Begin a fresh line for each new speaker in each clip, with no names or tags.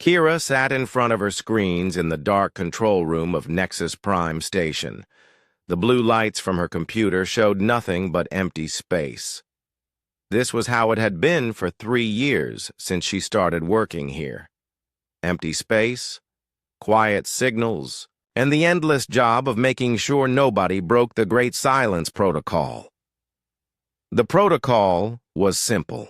Kira sat in front of her screens in the dark control room of Nexus Prime Station. The blue lights from her computer showed nothing but empty space. This was how it had been for 3 years since she started working here. Empty space, quiet signals, and the endless job of making sure nobody broke the Great Silence Protocol. The protocol was simple.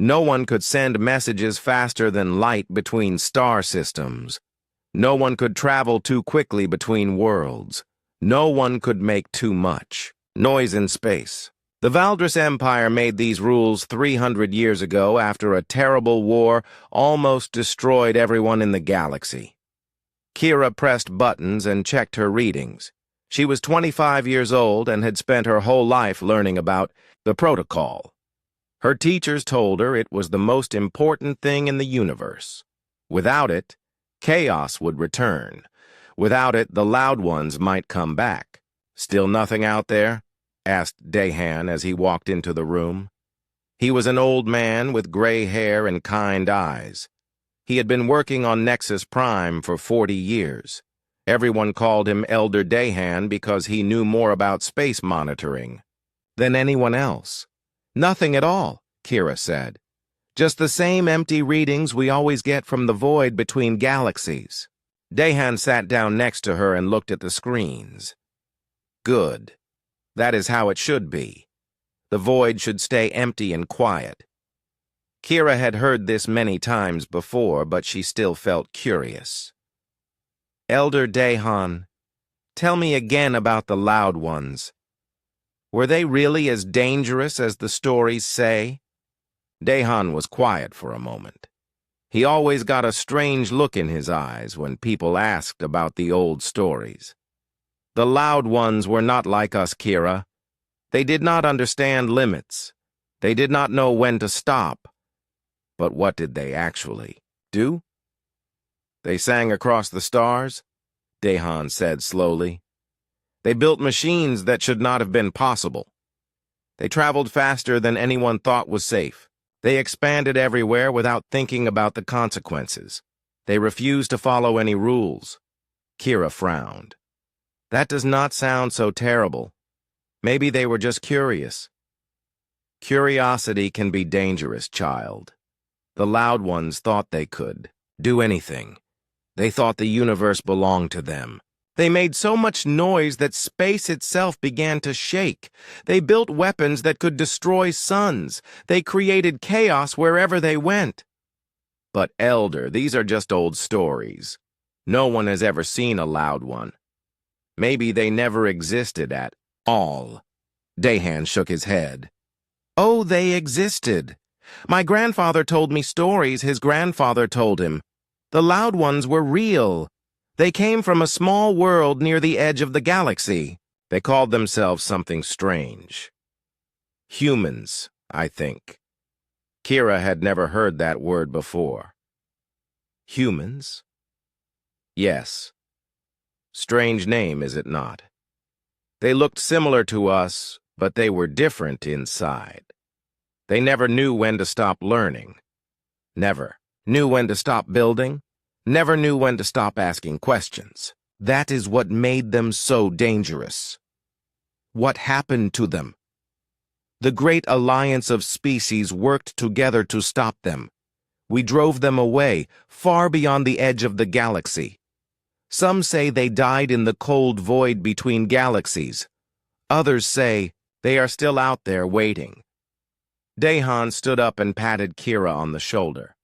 No one could send messages faster than light between star systems. No one could travel too quickly between worlds. No one could make too much noise in space. The Valdris Empire made these rules 300 years ago after a terrible war almost destroyed everyone in the galaxy. Kira pressed buttons and checked her readings. She was 25 years old and had spent her whole life learning about the protocol. Her teachers told her it was the most important thing in the universe. Without it, chaos would return. Without it, the loud ones might come back. "Still nothing out there?" asked Dahan as he walked into the room. He was an old man with gray hair and kind eyes. He had been working on Nexus Prime for 40 years. Everyone called him Elder Dahan because he knew more about space monitoring than anyone else. "Nothing at all," Kira said. "Just the same empty readings we always get from the void between galaxies." Dahan sat down next to her and looked at the screens. "Good. That is how it should be. The void should stay empty and quiet." Kira had heard this many times before, but she still felt curious. "Elder Dahan, tell me again about the loud ones. Were they really as dangerous as the stories say?" Dahan was quiet for a moment. He always got a strange look in his eyes when people asked about the old stories. "The loud ones were not like us, Kira. They did not understand limits. They did not know when to stop. But what did they actually do?" "They sang across the stars," Dahan said slowly. "They built machines that should not have been possible. They traveled faster than anyone thought was safe. They expanded everywhere without thinking about the consequences. They refused to follow any rules." Kira frowned. "That does not sound so terrible. Maybe they were just curious." "Curiosity can be dangerous, child. The loud ones thought they could do anything. They thought the universe belonged to them. They made so much noise that space itself began to shake. They built weapons that could destroy suns. They created chaos wherever they went." "But, Elder, these are just old stories. No one has ever seen a loud one. Maybe they never existed at all." Dahan shook his head. "Oh, they existed. My grandfather told me stories his grandfather told him. The loud ones were real. They came from a small world near the edge of the galaxy. They called themselves something strange. Humans, I think." Kira had never heard that word before. "Humans?" "Yes. Strange name, is it not? They looked similar to us, but they were different inside. They never knew when to stop learning. Never knew when to stop building. Never knew when to stop asking questions. That is what made them so dangerous." "What happened to them?" "The great alliance of species worked together to stop them. We drove them away, far beyond the edge of the galaxy. Some say they died in the cold void between galaxies. Others say they are still out there waiting." Dahan stood up and patted Kira on the shoulder.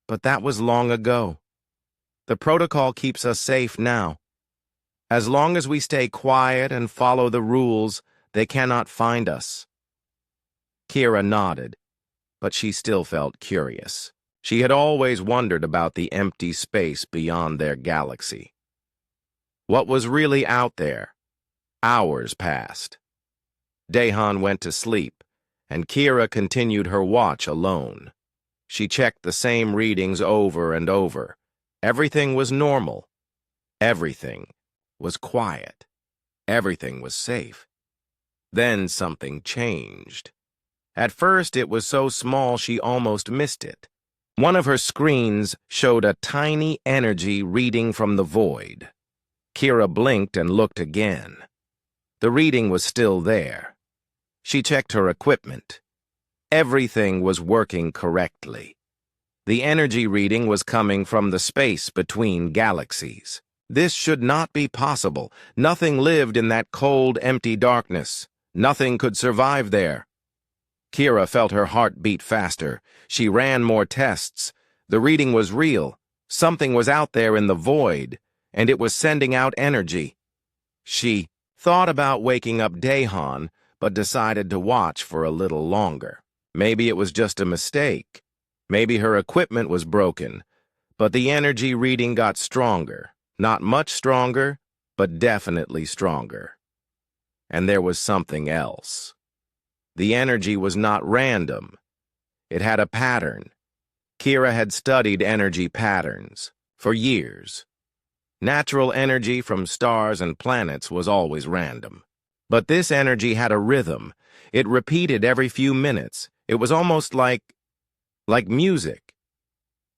"But that was long ago. The protocol keeps us safe now. As long as we stay quiet and follow the rules, they cannot find us." Kira nodded, but she still felt curious. She had always wondered about the empty space beyond their galaxy. What was really out there? Hours passed. Dahan went to sleep, and Kira continued her watch alone. She checked the same readings over and over. Everything was normal. Everything was quiet. Everything was safe. Then something changed. At first it was so small she almost missed it. One of her screens showed a tiny energy reading from the void. Kira blinked and looked again. The reading was still there. She checked her equipment. Everything was working correctly. The energy reading was coming from the space between galaxies. This should not be possible. Nothing lived in that cold, empty darkness. Nothing could survive there. Kira felt her heart beat faster. She ran more tests. The reading was real. Something was out there in the void, and it was sending out energy. She thought about waking up Dahan, but decided to watch for a little longer. Maybe it was just a mistake. Maybe her equipment was broken. But the energy reading got stronger. Not much stronger, but definitely stronger. And there was something else. The energy was not random. It had a pattern. Kira had studied energy patterns for years. Natural energy from stars and planets was always random. But this energy had a rhythm. It repeated every few minutes. It was almost like music.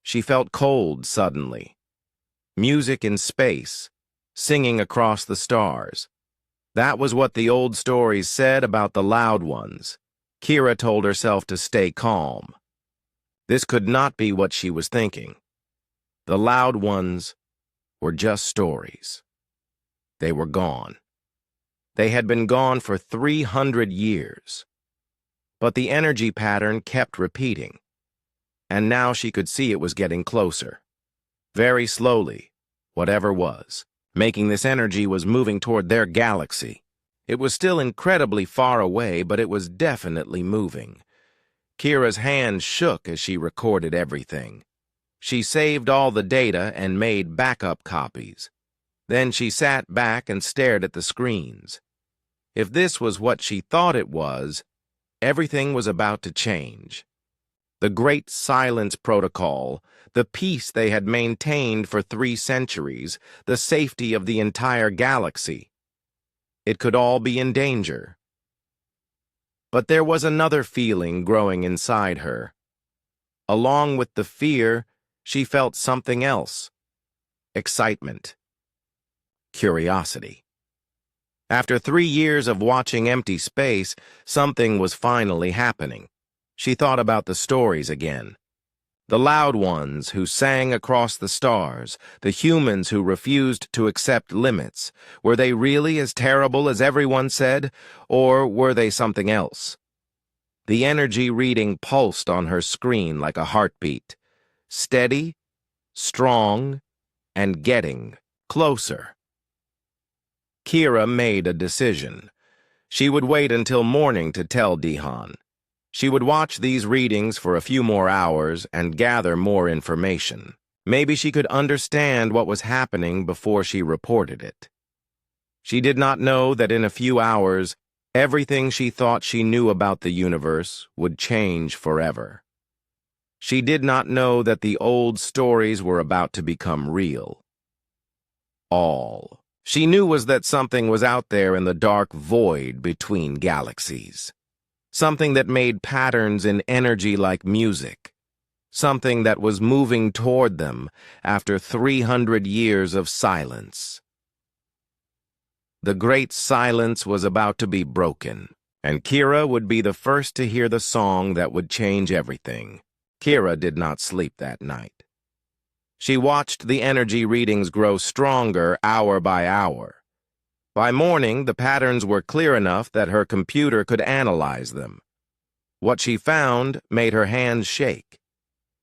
She felt cold suddenly. Music in space, singing across the stars. That was what the old stories said about the loud ones. Kira told herself to stay calm. This could not be what she was thinking. The loud ones were just stories. They were gone. They had been gone for 300 years. But the energy pattern kept repeating. And now she could see it was getting closer. Very slowly, whatever was, making this energy was moving toward their galaxy. It was still incredibly far away, but it was definitely moving. Kira's hand shook as she recorded everything. She saved all the data and made backup copies. Then she sat back and stared at the screens. If this was what she thought it was, everything was about to change. The Great Silence Protocol, the peace they had maintained for 3 centuries, the safety of the entire galaxy. It could all be in danger. But there was another feeling growing inside her. Along with the fear, she felt something else. Excitement. Curiosity. After 3 years of watching empty space, something was finally happening. She thought about the stories again. The loud ones who sang across the stars, the humans who refused to accept limits. Were they really as terrible as everyone said, or were they something else? The energy reading pulsed on her screen like a heartbeat. Steady, strong, and getting closer. Kira made a decision. She would wait until morning to tell Dahan. She would watch these readings for a few more hours and gather more information. Maybe she could understand what was happening before she reported it. She did not know that in a few hours, everything she thought she knew about the universe would change forever. She did not know that the old stories were about to become real. All she knew was that something was out there in the dark void between galaxies. Something that made patterns in energy like music. Something that was moving toward them after 300 years of silence. The great silence was about to be broken, and Kira would be the first to hear the song that would change everything. Kira did not sleep that night. She watched the energy readings grow stronger hour by hour. By morning, the patterns were clear enough that her computer could analyze them. What she found made her hands shake.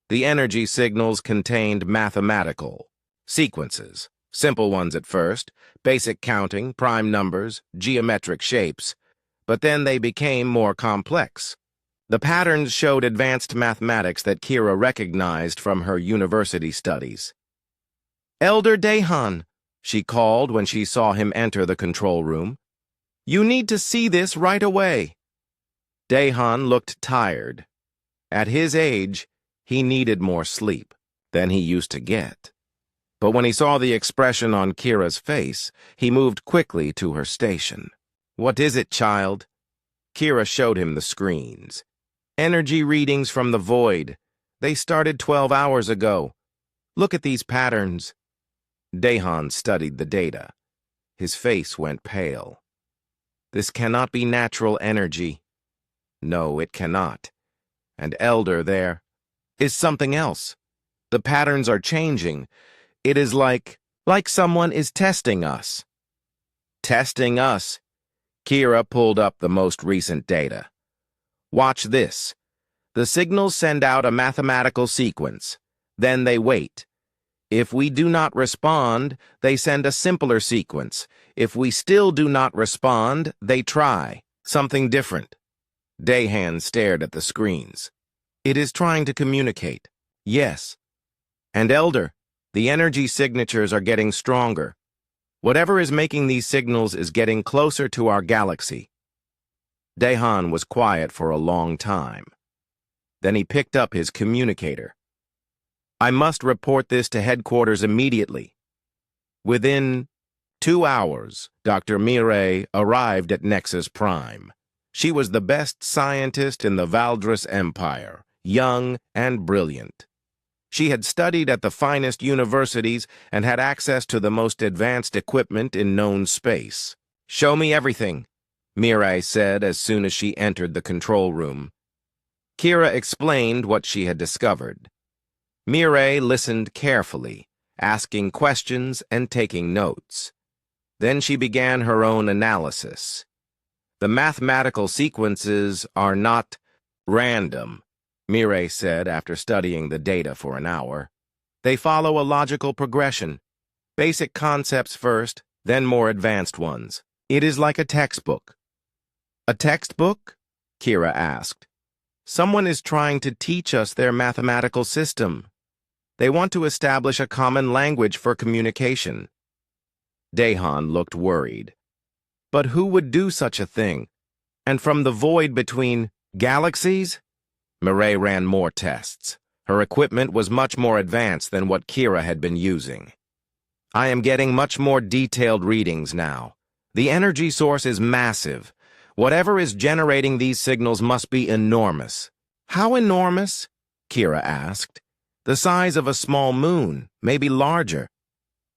The energy signals contained mathematical sequences, simple ones at first, basic counting, prime numbers, geometric shapes, but then they became more complex. The patterns showed advanced mathematics that Kira recognized from her university studies. "Elder Dahan," she called when she saw him enter the control room. "You need to see this right away." Dahan looked tired. At his age, he needed more sleep than he used to get. But when he saw the expression on Kira's face, he moved quickly to her station. "What is it, child?" Kira showed him the screens. Energy readings from the void. They started 12 hours ago. Look at these patterns. Dahan studied the data. His face went pale. This cannot be natural energy. No, it cannot. And Elder, there is something else. The patterns are changing. It is like someone is testing us. Testing us? Kira pulled up the most recent data. Watch this. The signals send out a mathematical sequence. Then they wait. If we do not respond, they send a simpler sequence. If we still do not respond, they try something different. Dahan stared at the screens. It is trying to communicate. Yes. And Elder, the energy signatures are getting stronger. Whatever is making these signals is getting closer to our galaxy. Dahan was quiet for a long time. Then he picked up his communicator. I must report this to headquarters immediately. Within 2 hours, Dr. Mireille arrived at Nexus Prime. She was the best scientist in the Valdris Empire, young and brilliant. She had studied at the finest universities and had access to the most advanced equipment in known space. Show me everything, Mireille said as soon as she entered the control room. Kira explained what she had discovered. Mireille listened carefully, asking questions and taking notes. Then she began her own analysis. The mathematical sequences are not random, Mireille said after studying the data for an hour. They follow a logical progression. Basic concepts first, then more advanced ones. It is like a textbook. A textbook? Kira asked. Someone is trying to teach us their mathematical system. They want to establish a common language for communication. Dahan looked worried. But who would do such a thing? And from the void between galaxies? Mireille ran more tests. Her equipment was much more advanced than what Kira had been using. I am getting much more detailed readings now. The energy source is massive. Whatever is generating these signals must be enormous. How enormous? Kira asked. The size of a small moon, maybe larger.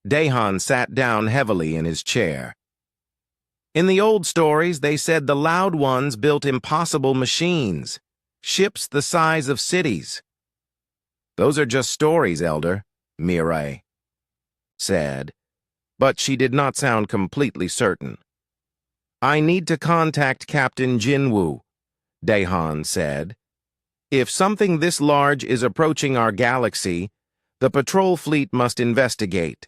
Dahan sat down heavily in his chair. In the old stories, they said the Loud Ones built impossible machines, ships the size of cities. Those are just stories, Elder, Mireille said, but she did not sound completely certain. I need to contact Captain Jinwoo, Dahan said. If something this large is approaching our galaxy, the patrol fleet must investigate.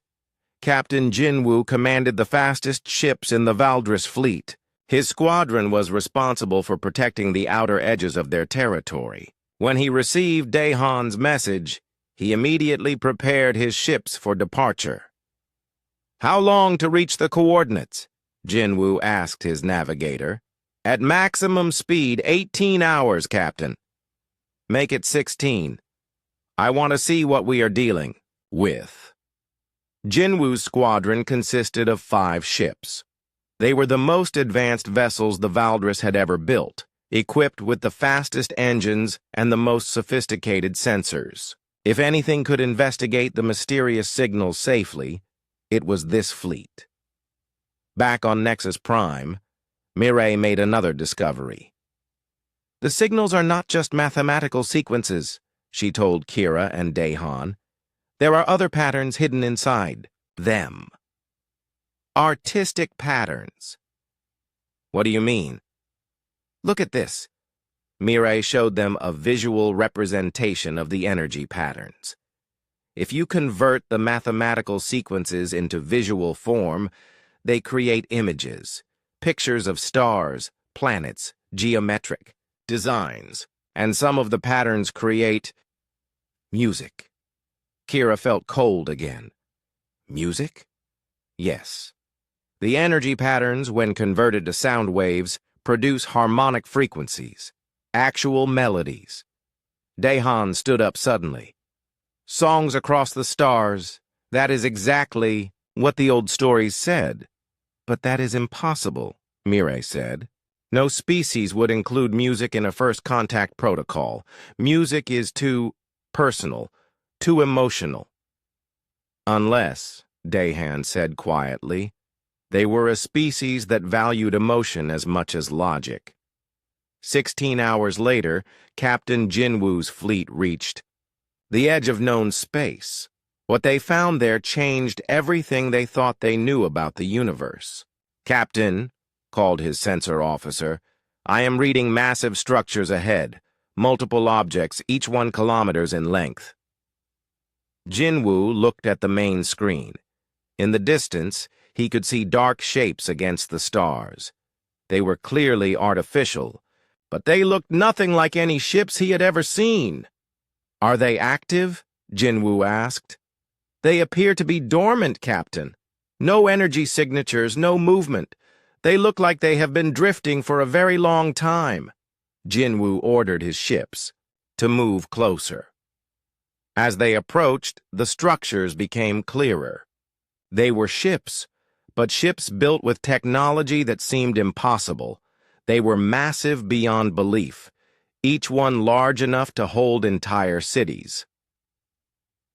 Captain Jinwoo commanded the fastest ships in the Valdris fleet. His squadron was responsible for protecting the outer edges of their territory. When he received Dahan's message, he immediately prepared his ships for departure. How long to reach the coordinates? Jinwoo asked his navigator. At maximum speed, 18 hours, Captain. Make it 16. I want to see what we are dealing with. Jinwoo's squadron consisted of 5 ships. They were the most advanced vessels the Valdris had ever built, equipped with the fastest engines and the most sophisticated sensors. If anything could investigate the mysterious signals safely, it was this fleet. Back on Nexus Prime, Mireille made another discovery. The signals are not just mathematical sequences, she told Kira and Dahan. There are other patterns hidden inside them. Artistic patterns. What do you mean? Look at this. Mireille showed them a visual representation of the energy patterns. If you convert the mathematical sequences into visual form, they create images, pictures of stars, planets, geometric designs, and some of the patterns create music. Kira felt cold again. Music? Yes. The energy patterns, when converted to sound waves, produce harmonic frequencies, actual melodies. Dahan stood up suddenly. Songs across the stars, that is exactly what the old stories said. But that is impossible, Mireille said. No species would include music in a first contact protocol. Music is too personal, too emotional. Unless, Dahan said quietly, they were a species that valued emotion as much as logic. 16 hours later, Captain Jinwoo's fleet reached the edge of known space. What they found there changed everything they thought they knew about the universe. "Captain," called his sensor officer, "I am reading massive structures ahead, multiple objects, each 1 kilometers in length." Jinwoo looked at the main screen. In the distance, he could see dark shapes against the stars. They were clearly artificial, but they looked nothing like any ships he had ever seen. "Are they active?" Jinwoo asked. "They appear to be dormant, Captain. No energy signatures, no movement. They look like they have been drifting for a very long time." Jinwoo ordered his ships to move closer. As they approached, the structures became clearer. They were ships, but ships built with technology that seemed impossible. They were massive beyond belief, each one large enough to hold entire cities.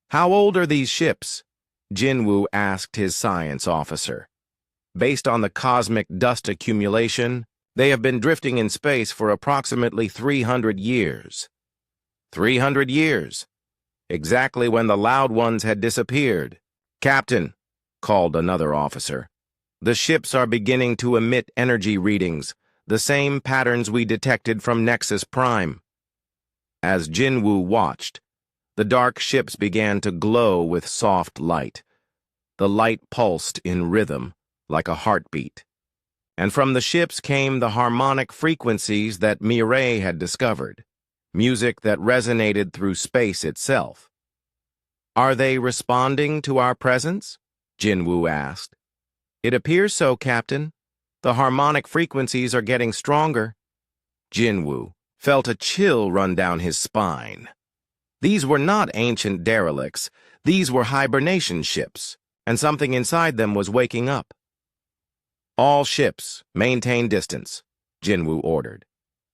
"How old are these ships?" Jinwoo asked his science officer. "Based on the cosmic dust accumulation, they have been drifting in space for approximately 300 years. 300 years. Exactly when the loud ones had disappeared. "Captain," called another officer, "the ships are beginning to emit energy readings, the same patterns we detected from Nexus Prime." As Jinwoo watched, the dark ships began to glow with soft light. The light pulsed in rhythm, like a heartbeat. And from the ships came the harmonic frequencies that Mireille had discovered, music that resonated through space itself. "Are they responding to our presence?" Jinwoo asked. "It appears so, Captain. The harmonic frequencies are getting stronger." Jinwoo felt a chill run down his spine. These were not ancient derelicts. These were hibernation ships, and something inside them was waking up. "All ships, maintain distance," Jinwoo ordered.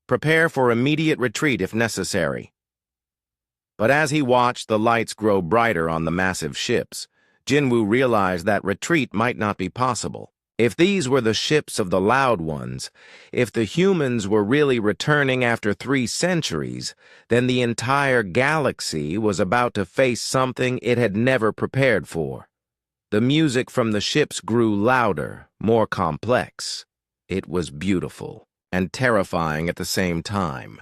"Prepare for immediate retreat if necessary." But as he watched the lights grow brighter on the massive ships, Jinwoo realized that retreat might not be possible. If these were the ships of the Loud Ones, if the humans were really returning after 3 centuries, then the entire galaxy was about to face something it had never prepared for. The music from the ships grew louder, more complex. It was beautiful and terrifying at the same time.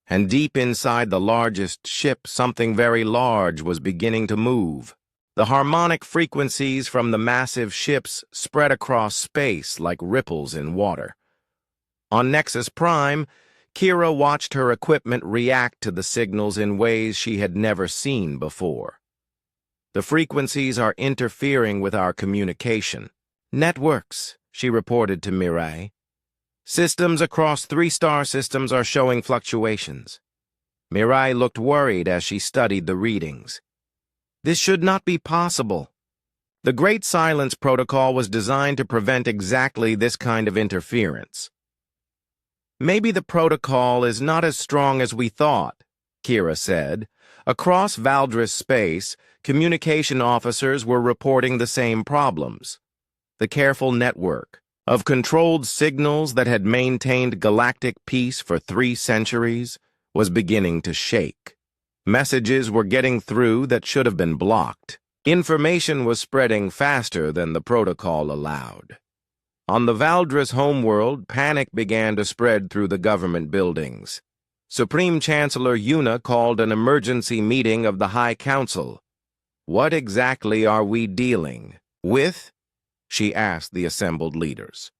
And deep inside the largest ship, something very large was beginning to move. The harmonic frequencies from the massive ships spread across space like ripples in water. On Nexus Prime, Kira watched her equipment react to the signals in ways she had never seen before. "The frequencies are interfering with our communication." "Networks," she reported to Mireille. "Systems across 3 star systems are showing fluctuations." Mireille looked worried as she studied the readings. "This should not be possible." The Great Silence Protocol was designed to prevent exactly this kind of interference. "Maybe the protocol is not as strong as we thought," Kira said. Across Valdris space, communication officers were reporting the same problems. The careful network of controlled signals that had maintained galactic peace for 3 centuries was beginning to shake. Messages were getting through that should have been blocked. Information was spreading faster than the protocol allowed. On the Valdris homeworld, panic began to spread through the government buildings. Supreme Chancellor Yuna called an emergency meeting of the High Council. "What exactly are we dealing with?" she asked the assembled leaders.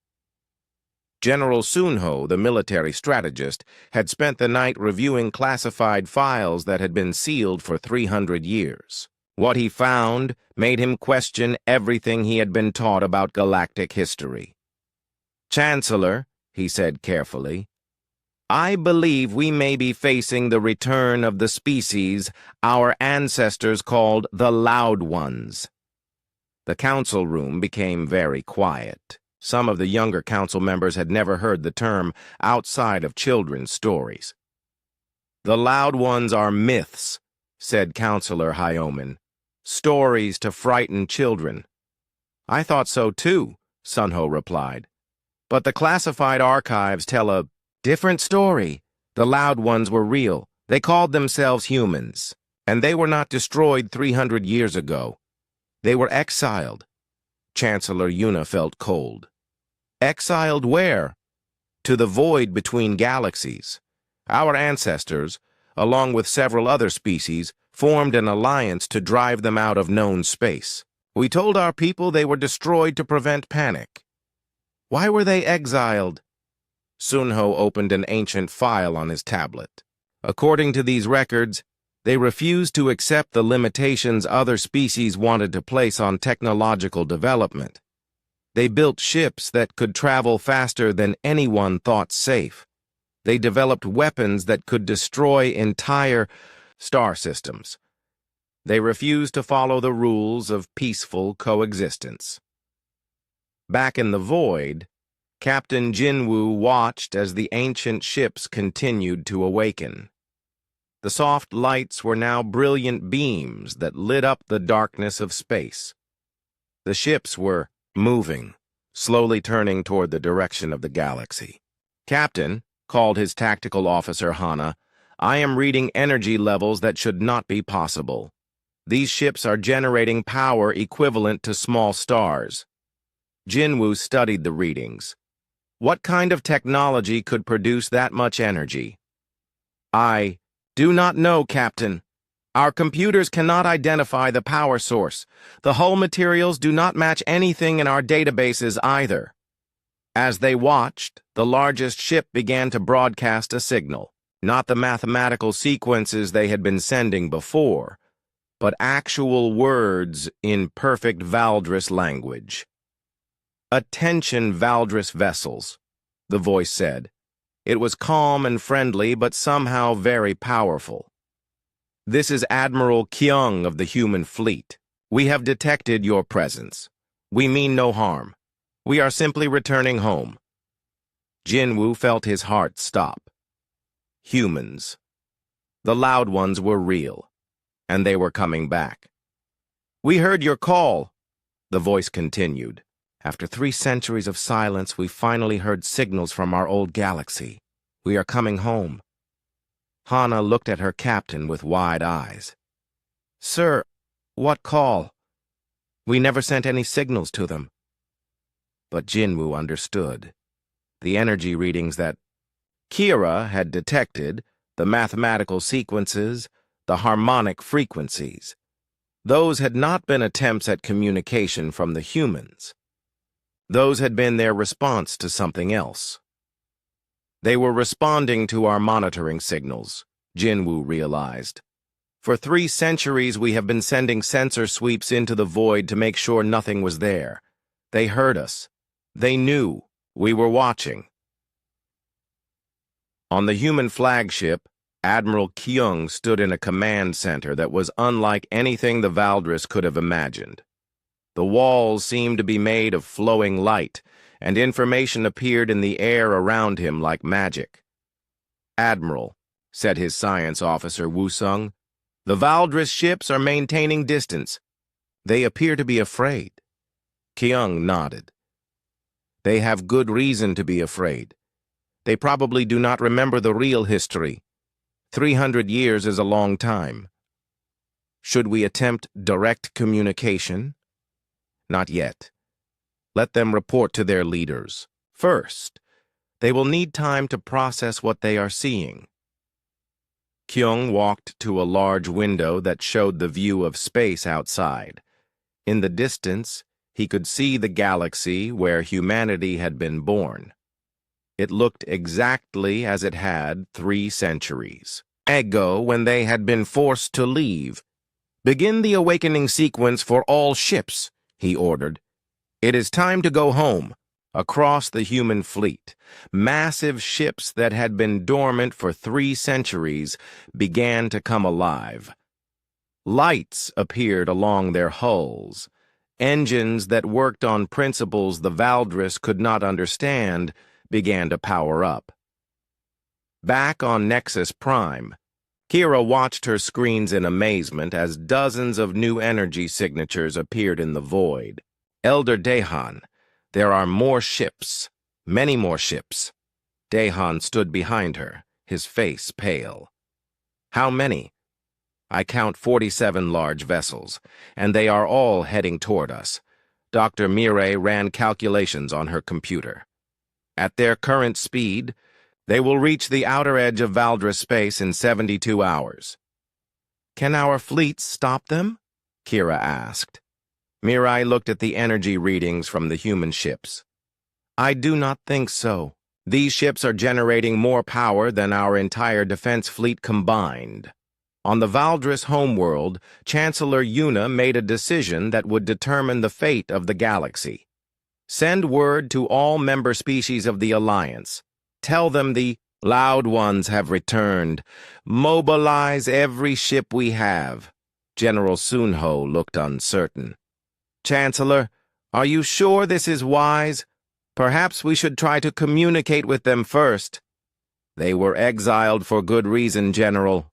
General Sunho, the military strategist, had spent the night reviewing classified files that had been sealed for 300 years. What he found made him question everything he had been taught about galactic history. "Chancellor," he said carefully, "I believe we may be facing the return of the species our ancestors called the Loud Ones." The council room became very quiet. Some of the younger council members had never heard the term outside of children's stories. "The Loud Ones are myths," said Counselor Hyomen. Stories to frighten children. I thought so too, Sunho replied. But the classified archives tell a different story. The loud ones were real. They called themselves humans, and they were not destroyed 300 years ago. They were exiled. Chancellor Yuna felt cold. Exiled where? To the void between galaxies. Our ancestors, along with several other species, formed an alliance to drive them out of known space. We told our people they were destroyed to prevent panic. Why were they exiled? Sunho opened an ancient file on his tablet. According to these records, they refused to accept the limitations other species wanted to place on technological development. They built ships that could travel faster than anyone thought safe. They developed weapons that could destroy entire star systems. They refused to follow the rules of peaceful coexistence. Back in the void, Captain Jinwoo watched as the ancient ships continued to awaken. The soft lights were now brilliant beams that lit up the darkness of space. The ships were moving, slowly turning toward the direction of the galaxy. Captain, called his tactical officer Hana, I am reading energy levels that should not be possible. These ships are generating power equivalent to small stars. Jinwoo studied the readings. What kind of technology could produce that much energy? I do not know, Captain. Our computers cannot identify the power source. The hull materials do not match anything in our databases either. As they watched, the largest ship began to broadcast a signal, not the mathematical sequences they had been sending before, but actual words in perfect Valdris language. Attention, Valdris vessels, the voice said. It was calm and friendly, but somehow very powerful. This is Admiral Kyung of the human fleet. We have detected your presence. We mean no harm. We are simply returning home. Jinwoo felt his heart stop. Humans. The loud ones were real, and they were coming back. We heard your call, the voice continued. After 3 centuries of silence, we finally heard signals from our old galaxy. We are coming home. Hana looked at her captain with wide eyes. Sir, what call? We never sent any signals to them. But Jinwoo understood. The energy readings that Kira had detected, the mathematical sequences, the harmonic frequencies. Those had not been attempts at communication from the humans. Those had been their response to something else. They were responding to our monitoring signals, Jinwoo realized. For 3 centuries we have been sending sensor sweeps into the void to make sure nothing was there. They heard us. They knew. We were watching. On the human flagship, Admiral Kyung stood in a command center that was unlike anything the Valdris could have imagined. The walls seemed to be made of flowing light, and information appeared in the air around him like magic. Admiral, said his science officer Woo-sung, the Valdris ships are maintaining distance. They appear to be afraid. Kyung nodded. They have good reason to be afraid. They probably do not remember the real history. 300 years is a long time. Should we attempt direct communication? Not yet. Let them report to their leaders. First, they will need time to process what they are seeing. Kyung walked to a large window that showed the view of space outside. In the distance, he could see the galaxy where humanity had been born. It looked exactly as it had 3 centuries ago when they had been forced to leave. Begin the awakening sequence for all ships, he ordered. It is time to go home. Across the human fleet, massive ships that had been dormant for 3 centuries began to come alive. Lights appeared along their hulls. Engines that worked on principles the Valdris could not understand began to power up. Back on Nexus Prime, Kira watched her screens in amazement as dozens of new energy signatures appeared in the void. Elder Dehan, there are more ships. Many more ships. Dehan stood behind her, his face pale. How many? I count 47 large vessels, and they are all heading toward us. Dr. Mireille ran calculations on her computer. At their current speed, they will reach the outer edge of Valdris space in 72 hours. Can our fleets stop them? Kira asked. Mireille looked at the energy readings from the human ships. I do not think so. These ships are generating more power than our entire defense fleet combined. On the Valdris homeworld, Chancellor Yuna made a decision that would determine the fate of the galaxy. Send word to all member species of the Alliance. Tell them the Loud Ones have returned. Mobilize every ship we have. General Sunho looked uncertain. Chancellor, are you sure this is wise? Perhaps we should try to communicate with them first. They were exiled for good reason, General.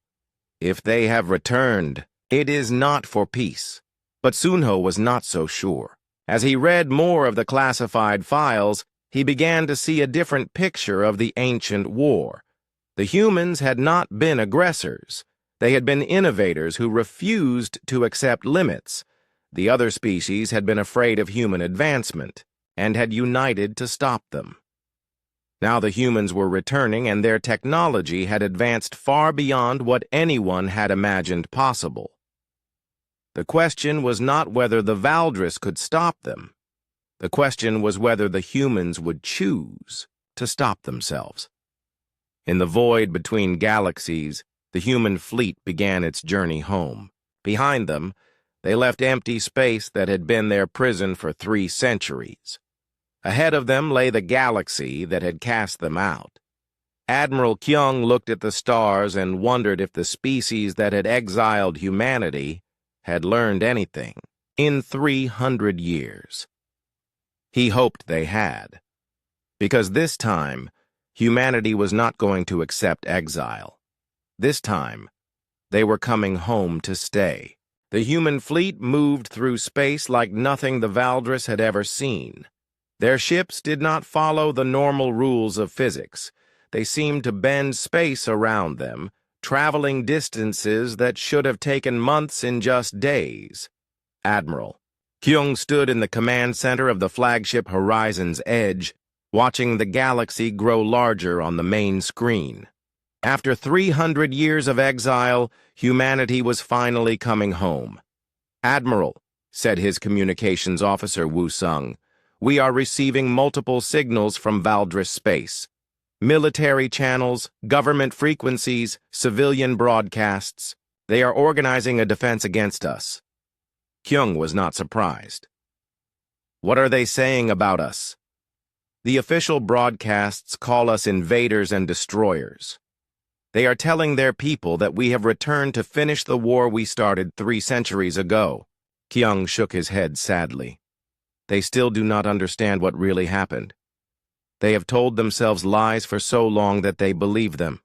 If they have returned, it is not for peace. But Sunho was not so sure. As he read more of the classified files, he began to see a different picture of the ancient war. The humans had not been aggressors. They had been innovators who refused to accept limits. The other species had been afraid of human advancement and had united to stop them. Now the humans were returning, and their technology had advanced far beyond what anyone had imagined possible. The question was not whether the Valdris could stop them. The question was whether the humans would choose to stop themselves. In the void between galaxies, the human fleet began its journey home. Behind them, they left empty space that had been their prison for 3 centuries. Ahead of them lay the galaxy that had cast them out. Admiral Kyung looked at the stars and wondered if the species that had exiled humanity had learned anything in 300 years. He hoped they had, because this time, humanity was not going to accept exile. This time, they were coming home to stay. The human fleet moved through space like nothing the Valdris had ever seen. Their ships did not follow the normal rules of physics. They seemed to bend space around them, traveling distances that should have taken months in just days. Admiral Kyung stood in the command center of the flagship Horizon's Edge, watching the galaxy grow larger on the main screen. After 300 years of exile, humanity was finally coming home. Admiral, said his communications officer Wu Sung, we are receiving multiple signals from Valdris space. Military channels, government frequencies, civilian broadcasts. They are organizing a defense against us. Kyung was not surprised. What are they saying about us? The official broadcasts call us invaders and destroyers. They are telling their people that we have returned to finish the war we started 3 centuries ago. Kyung shook his head sadly. They still do not understand what really happened. They have told themselves lies for so long that they believe them.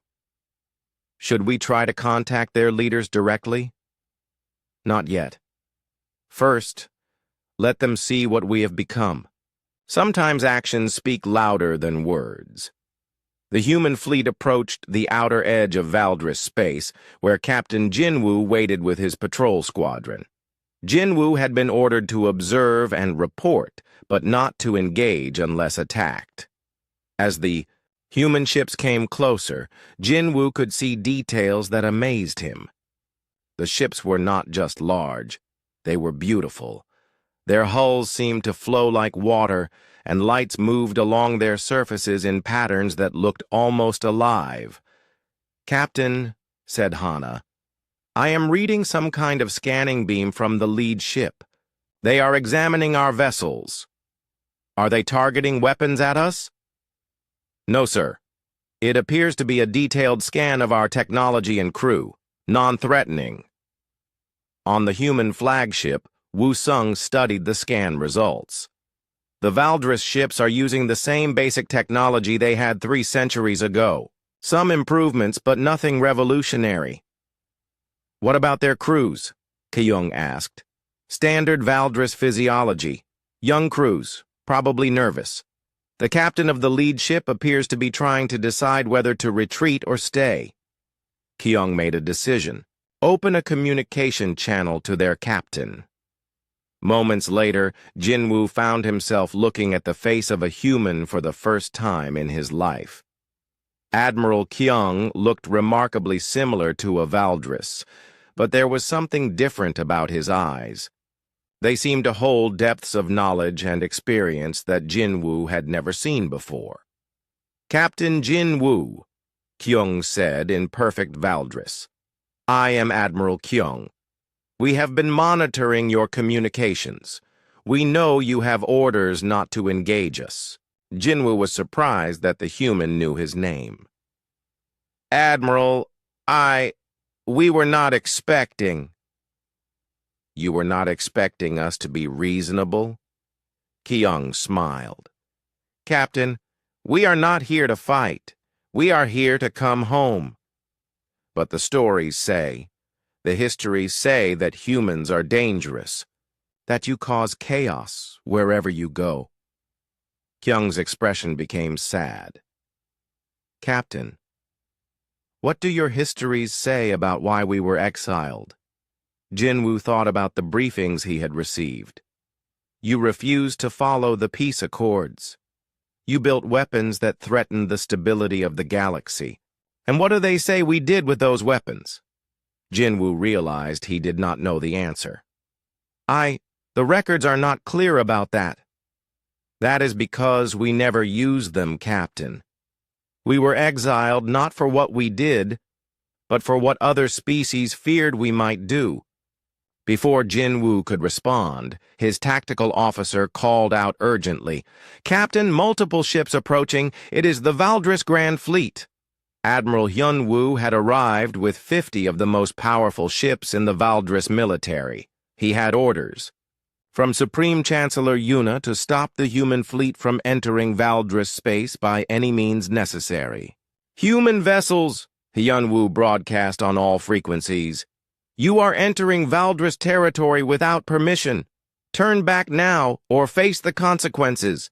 Should we try to contact their leaders directly? Not yet. First, let them see what we have become. Sometimes actions speak louder than words. The human fleet approached the outer edge of Valdris space, where Captain Jinwoo waited with his patrol squadron. Jinwoo had been ordered to observe and report, but not to engage unless attacked. As the human ships came closer, Jinwoo could see details that amazed him. The ships were not just large, they were beautiful. Their hulls seemed to flow like water, and lights moved along their surfaces in patterns that looked almost alive. Captain, said Hana, I am reading some kind of scanning beam from the lead ship. They are examining our vessels. Are they targeting weapons at us? No, sir. It appears to be a detailed scan of our technology and crew, non-threatening. On the human flagship, Wu Sung studied the scan results. The Valdris ships are using the same basic technology they had 3 centuries ago. Some improvements, but nothing revolutionary. What about their crews? Kyung asked. Standard Valdris physiology. Young crews, probably nervous. The captain of the lead ship appears to be trying to decide whether to retreat or stay. Kyung made a decision. Open a communication channel to their captain. Moments later, Jinwoo found himself looking at the face of a human for the first time in his life. Admiral Kyung looked remarkably similar to a Valdris, but there was something different about his eyes. They seemed to hold depths of knowledge and experience that Jinwoo had never seen before. Captain Jinwoo, Kyung said in perfect Valdris. I am Admiral Kyung. We have been monitoring your communications. We know you have orders not to engage us. Jinwoo was surprised that the human knew his name. Admiral, we were not expecting. You were not expecting us to be reasonable? Kyung smiled. Captain, we are not here to fight. We are here to come home. But the stories say, the histories say that humans are dangerous, that you cause chaos wherever you go. Kyung's expression became sad. Captain, what do your histories say about why we were exiled? Jinwoo thought about the briefings he had received. You refused to follow the peace accords. You built weapons that threatened the stability of the galaxy. And what do they say we did with those weapons? Jinwoo realized he did not know the answer. The records are not clear about that. That is because we never used them, Captain. We were exiled not for what we did, but for what other species feared we might do. Before Jinwoo could respond, his tactical officer called out urgently, Captain, multiple ships approaching. It is the Valdris Grand Fleet. Admiral Hyunwoo had arrived with 50 of the most powerful ships in the Valdris military. He had orders from Supreme Chancellor Yuna to stop the human fleet from entering Valdris space by any means necessary. Human vessels, Hyunwoo broadcast on all frequencies. You are entering Valdris territory without permission. Turn back now or face the consequences.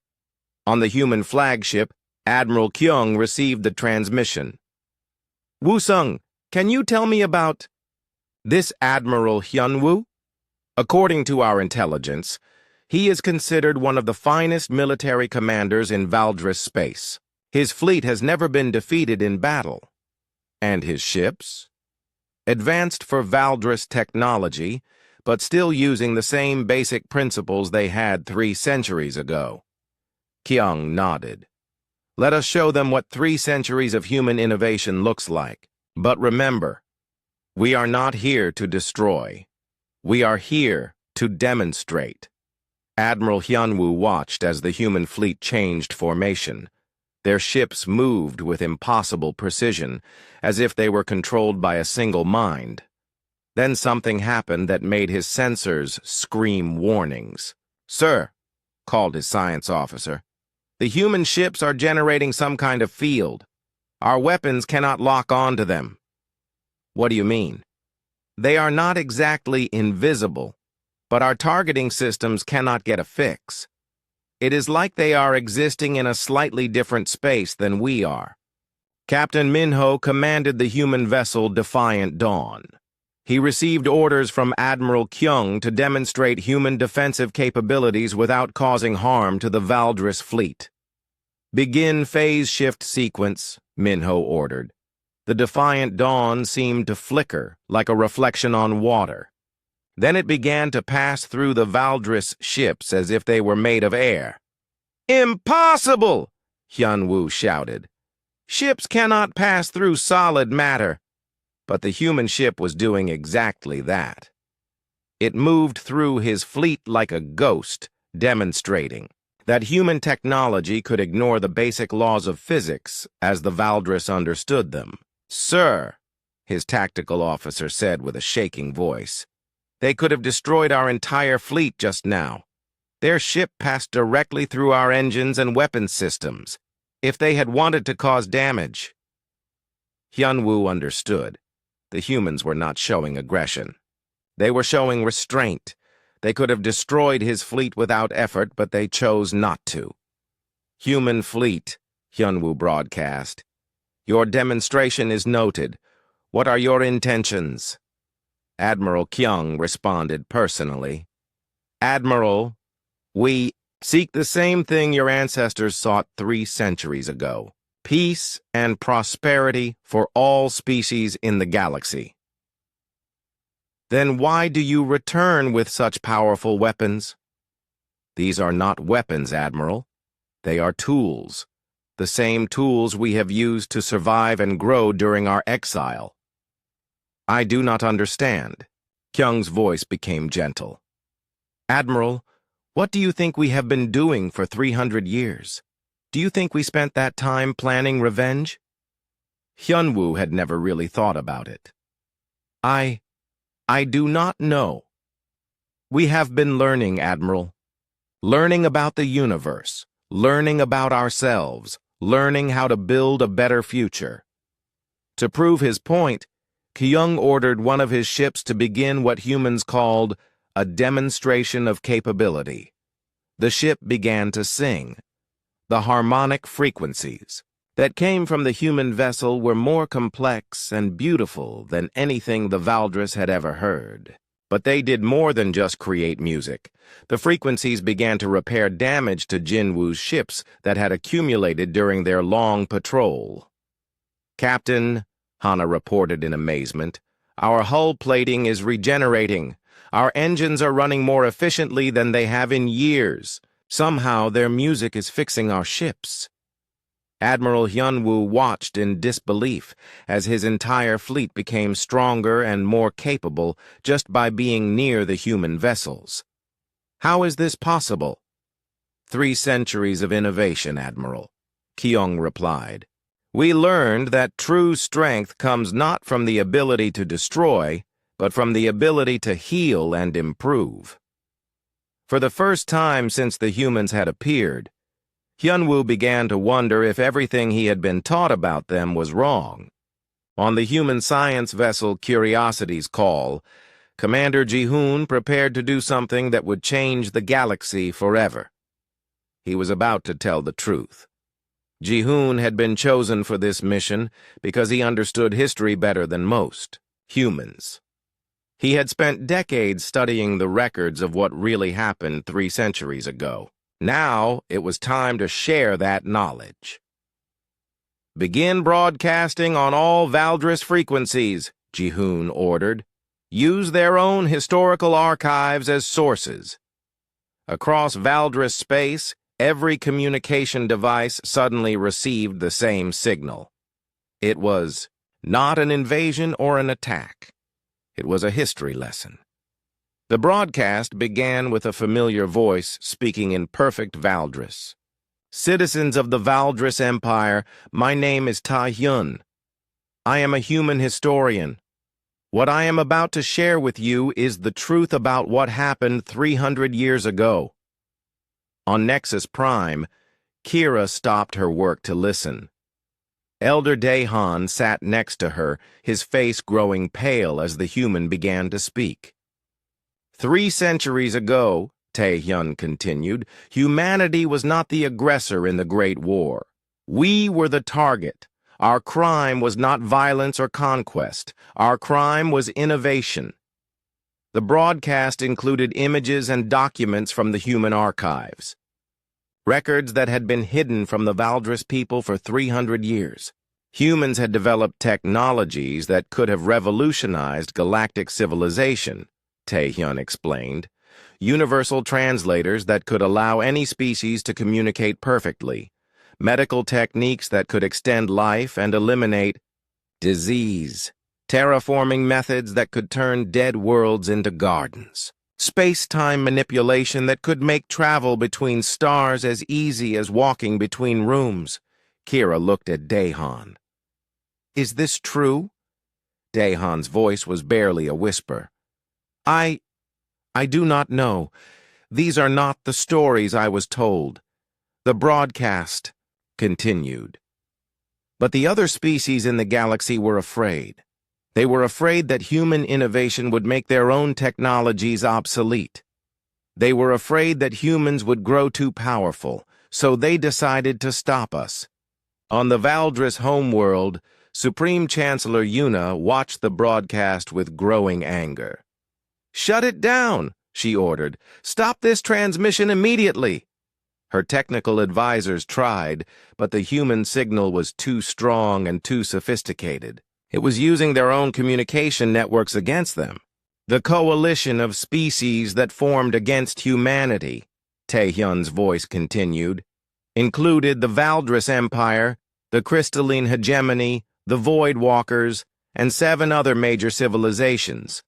On the human flagship, Admiral Kyung received the transmission. Woo-sung, can you tell me about this Admiral Hyunwoo? According to our intelligence, he is considered one of the finest military commanders in Valdris space. His fleet has never been defeated in battle. And his ships? Advanced for Valdris technology, but still using the same basic principles they had 3 centuries ago. Kyung nodded. Let us show them what 3 centuries of human innovation looks like. But remember, we are not here to destroy. We are here to demonstrate. Admiral Hyunwoo watched as the human fleet changed formation. Their ships moved with impossible precision, as if they were controlled by a single mind. Then something happened that made his sensors scream warnings. Sir, called his science officer, the human ships are generating some kind of field. Our weapons cannot lock on to them. What do you mean? They are not exactly invisible, but our targeting systems cannot get a fix. It is like they are existing in a slightly different space than we are. Captain Minho commanded the human vessel Defiant Dawn. He received orders from Admiral Kyung to demonstrate human defensive capabilities without causing harm to the Valdris fleet. Begin phase shift sequence, Minho ordered. The Defiant Dawn seemed to flicker like a reflection on water. Then it began to pass through the Valdris ships as if they were made of air. Impossible! Hyunwoo shouted. Ships cannot pass through solid matter. But the human ship was doing exactly that. It moved through his fleet like a ghost, demonstrating that human technology could ignore the basic laws of physics as the Valdris understood them. Sir, his tactical officer said with a shaking voice, they could have destroyed our entire fleet just now. Their ship passed directly through our engines and weapons systems, if they had wanted to cause damage. Hyunwoo understood. The humans were not showing aggression. They were showing restraint. They could have destroyed his fleet without effort, but they chose not to. "Human fleet," Hyunwoo broadcast. "Your demonstration is noted. What are your intentions?" Admiral Kyung responded personally. "Admiral, we seek the same thing your ancestors sought 3 centuries ago. Peace and prosperity for all species in the galaxy." "Then why do you return with such powerful weapons?" "These are not weapons, Admiral. They are tools. The same tools we have used to survive and grow during our exile." "I do not understand." Kyung's voice became gentle. "Admiral, what do you think we have been doing for 300 years? Do you think we spent that time planning revenge?" Hyunwoo had never really thought about it. I do not know. We have been learning, Admiral. Learning about the universe, learning about ourselves, learning how to build a better future." To prove his point, Kyung ordered one of his ships to begin what humans called a demonstration of capability. The ship began to sing. The harmonic frequencies that came from the human vessel were more complex and beautiful than anything the Valdris had ever heard. But they did more than just create music. The frequencies began to repair damage to Jinwoo's ships that had accumulated during their long patrol. "Captain," Hana reported in amazement, "our hull plating is regenerating. Our engines are running more efficiently than they have in years. Somehow their music is fixing our ships." Admiral Hyunwoo watched in disbelief as his entire fleet became stronger and more capable just by being near the human vessels. "How is this possible?" 3 centuries of innovation, Admiral," Kyung replied. "We learned that true strength comes not from the ability to destroy, but from the ability to heal and improve." For the first time since the humans had appeared, Hyunwoo began to wonder if everything he had been taught about them was wrong. On the human science vessel Curiosity's call, Commander Ji-hoon prepared to do something that would change the galaxy forever. He was about to tell the truth. Ji-hoon had been chosen for this mission because he understood history better than most humans. He had spent decades studying the records of what really happened 3 centuries ago. Now it was time to share that knowledge. "Begin broadcasting on all Valdris frequencies," Ji-hoon ordered. "Use their own historical archives as sources." Across Valdris space, every communication device suddenly received the same signal. It was not an invasion or an attack. It was a history lesson. The broadcast began with a familiar voice speaking in perfect Valdris. "Citizens of the Valdris Empire, my name is Ta-hyun. I am a human historian. What I am about to share with you is the truth about what happened 300 years ago." On Nexus Prime, Kira stopped her work to listen. Elder Daehan sat next to her, his face growing pale as the human began to speak. 3 centuries ago," Tae-hyun continued, "humanity was not the aggressor in the Great War. We were the target. Our crime was not violence or conquest. Our crime was innovation." The broadcast included images and documents from the human archives, records that had been hidden from the Valdris people for 300 years. Humans had developed technologies that could have revolutionized galactic civilization, Tae-hyun explained. Universal translators that could allow any species to communicate perfectly. Medical techniques that could extend life and eliminate disease. Terraforming methods that could turn dead worlds into gardens. Space-time manipulation that could make travel between stars as easy as walking between rooms. Kira looked at Daehan. "Is this true?" Daehan's voice was barely a whisper. I do not know. These are not the stories I was told." The broadcast continued. But the other species in the galaxy were afraid. They were afraid that human innovation would make their own technologies obsolete. They were afraid that humans would grow too powerful, so they decided to stop us. On the Valdris homeworld, Supreme Chancellor Yuna watched the broadcast with growing anger. "Shut it down," she ordered. "Stop this transmission immediately." Her technical advisors tried, but the human signal was too strong and too sophisticated. It was using their own communication networks against them. The coalition of species that formed against humanity, Taehyun's voice continued, included the Valdris Empire, the Crystalline Hegemony, the Void Walkers, and 7 other major civilizations.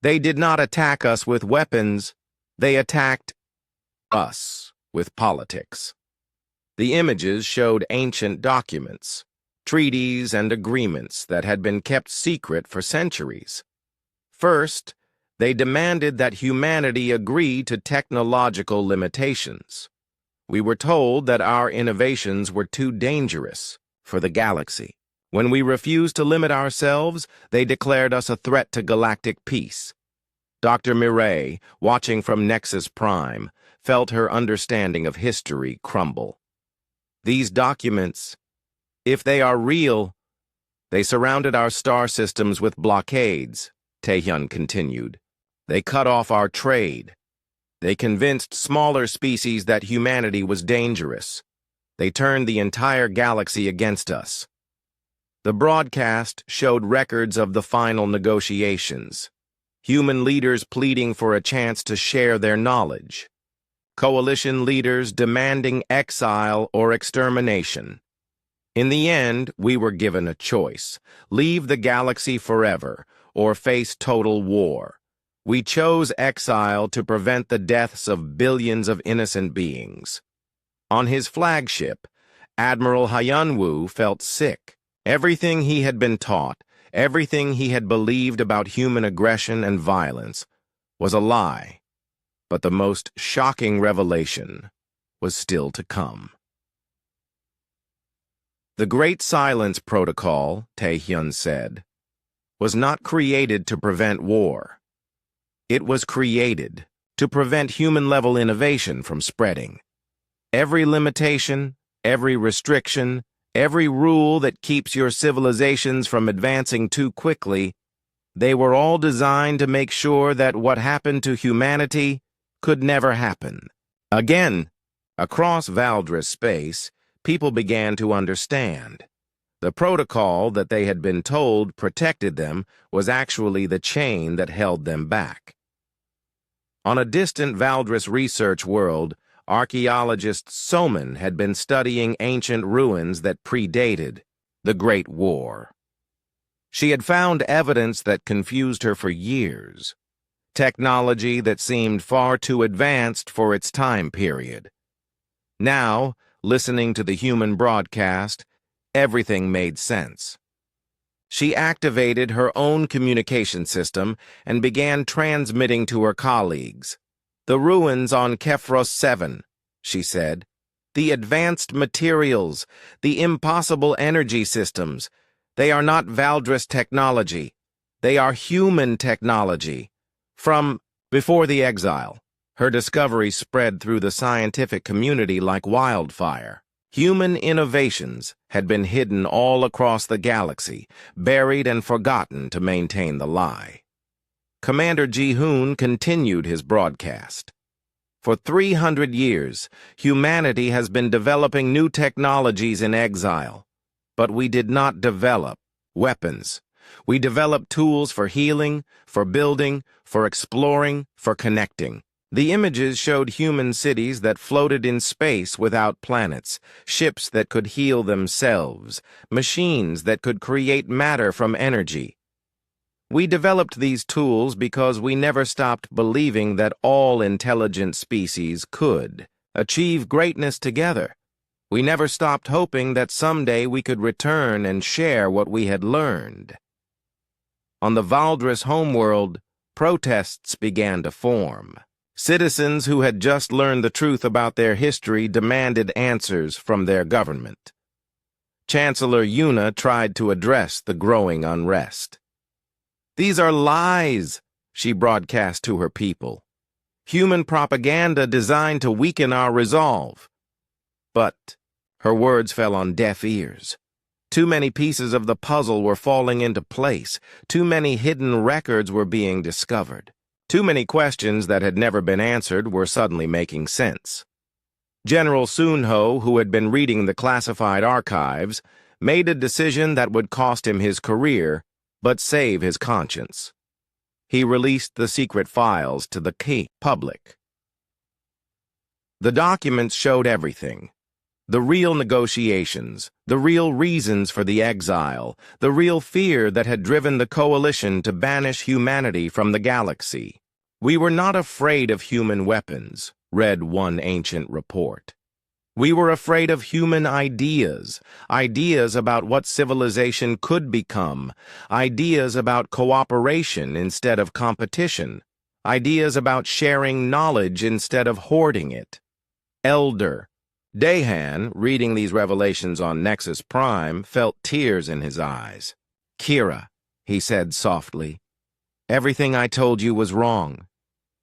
They did not attack us with weapons, they attacked us with politics. The images showed ancient documents, treaties and agreements that had been kept secret for centuries. First, they demanded that humanity agree to technological limitations. We were told that our innovations were too dangerous for the galaxy. When we refused to limit ourselves, they declared us a threat to galactic peace. Dr. Mireille, watching from Nexus Prime, felt her understanding of history crumble. These documents, if they are real, they surrounded our star systems with blockades, Taehyun continued. They cut off our trade. They convinced smaller species that humanity was dangerous. They turned the entire galaxy against us. The broadcast showed records of the final negotiations, human leaders pleading for a chance to share their knowledge, coalition leaders demanding exile or extermination. In the end, we were given a choice: leave the galaxy forever or face total war. We chose exile to prevent the deaths of billions of innocent beings. On his flagship, Admiral Hyunwoo felt sick. Everything he had been taught, everything he had believed about human aggression and violence, was a lie. But the most shocking revelation was still to come. The Great Silence Protocol, Taehyun said, was not created to prevent war. It was created to prevent human-level innovation from spreading. Every limitation, every restriction, every rule that keeps your civilizations from advancing too quickly, they were all designed to make sure that what happened to humanity could never happen. Again, across Valdris space, people began to understand. The protocol that they had been told protected them was actually the chain that held them back. On a distant Valdris research world, archaeologist Soman had been studying ancient ruins that predated the Great War. She had found evidence that confused her for years, technology that seemed far too advanced for its time period. Now, listening to the human broadcast, everything made sense. She activated her own communication system and began transmitting to her colleagues. "The ruins on Kefros 7, she said. "The advanced materials, the impossible energy systems. They are not Valdris technology. They are human technology. From before the exile, her discovery spread through the scientific community like wildfire. Human innovations had been hidden all across the galaxy, buried and forgotten to maintain the lie." Commander Ji-hoon continued his broadcast. "For 300 years, humanity has been developing new technologies in exile. But we did not develop weapons. We developed tools for healing, for building, for exploring, for connecting. The images showed human cities that floated in space without planets, ships that could heal themselves, machines that could create matter from energy. We developed these tools because we never stopped believing that all intelligent species could achieve greatness together. We never stopped hoping that someday we could return and share what we had learned." On the Valdris homeworld, protests began to form. Citizens who had just learned the truth about their history demanded answers from their government. Chancellor Yuna tried to address the growing unrest. "These are lies," she broadcast to her people. "Human propaganda designed to weaken our resolve." But her words fell on deaf ears. Too many pieces of the puzzle were falling into place. Too many hidden records were being discovered. Too many questions that had never been answered were suddenly making sense. General Sunho, who had been reading the classified archives, made a decision that would cost him his career, but save his conscience. He released the secret files to the public. The documents showed everything. The real negotiations, the real reasons for the exile, the real fear that had driven the coalition to banish humanity from the galaxy. "We were not afraid of human weapons," read one ancient report. "We were afraid of human ideas, ideas about what civilization could become, ideas about cooperation instead of competition, ideas about sharing knowledge instead of hoarding it." Elder Dahan, reading these revelations on Nexus Prime, felt tears in his eyes. "Kira," he said softly, "everything I told you was wrong.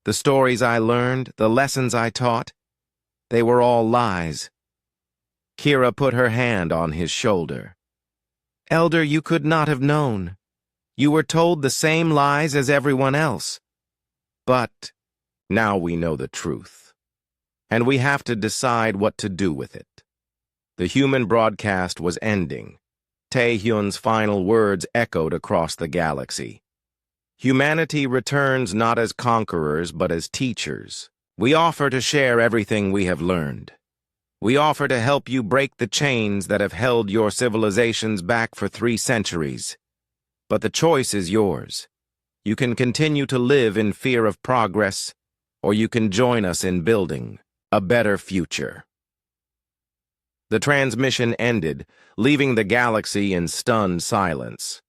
The stories I learned, the lessons I taught, they were all lies." Kira put her hand on his shoulder. "Elder, you could not have known. You were told the same lies as everyone else. But now we know the truth. And we have to decide what to do with it." The human broadcast was ending. Taehyun's final words echoed across the galaxy. "Humanity returns not as conquerors, but as teachers. We offer to share everything we have learned. We offer to help you break the chains that have held your civilizations back for 3 centuries. But the choice is yours. You can continue to live in fear of progress, or you can join us in building a better future." The transmission ended, leaving the galaxy in stunned silence.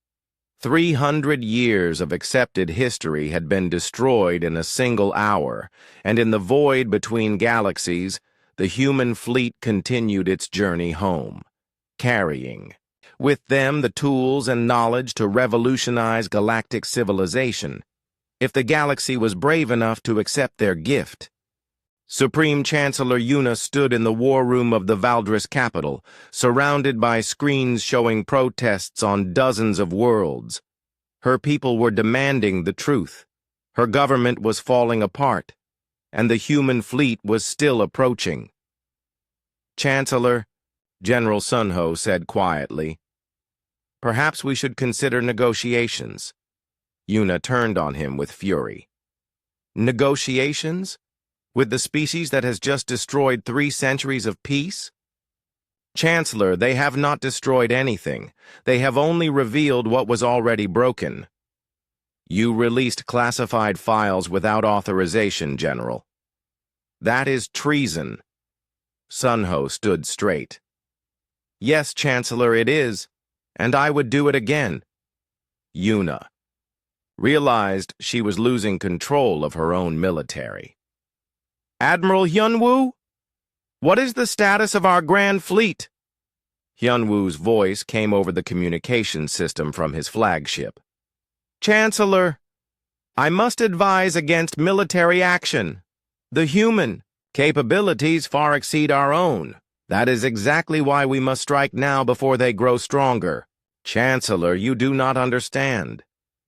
300 years of accepted history had been destroyed in a single hour, and in the void between galaxies, the human fleet continued its journey home, carrying with them the tools and knowledge to revolutionize galactic civilization, if the galaxy was brave enough to accept their gift. Supreme Chancellor Yuna stood in the war room of the Valdris capital, surrounded by screens showing protests on dozens of worlds. Her people were demanding the truth. Her government was falling apart, and the human fleet was still approaching. "Chancellor," General Sunho said quietly, "perhaps we should consider negotiations." Yuna turned on him with fury. "Negotiations? With the species that has just destroyed 3 centuries of peace?" "Chancellor, they have not destroyed anything. They have only revealed what was already broken." "You released classified files without authorization, General." "That is treason." Sunho stood straight. "Yes, Chancellor, it is, and I would do it again." Yuna realized she was losing control of her own military. "Admiral Hyunwoo? What is the status of our Grand Fleet?" Hyunwoo's voice came over the communication system from his flagship. "Chancellor, I must advise against military action. The human capabilities far exceed our own. That is exactly why we must strike now before they grow stronger. Chancellor, you do not understand.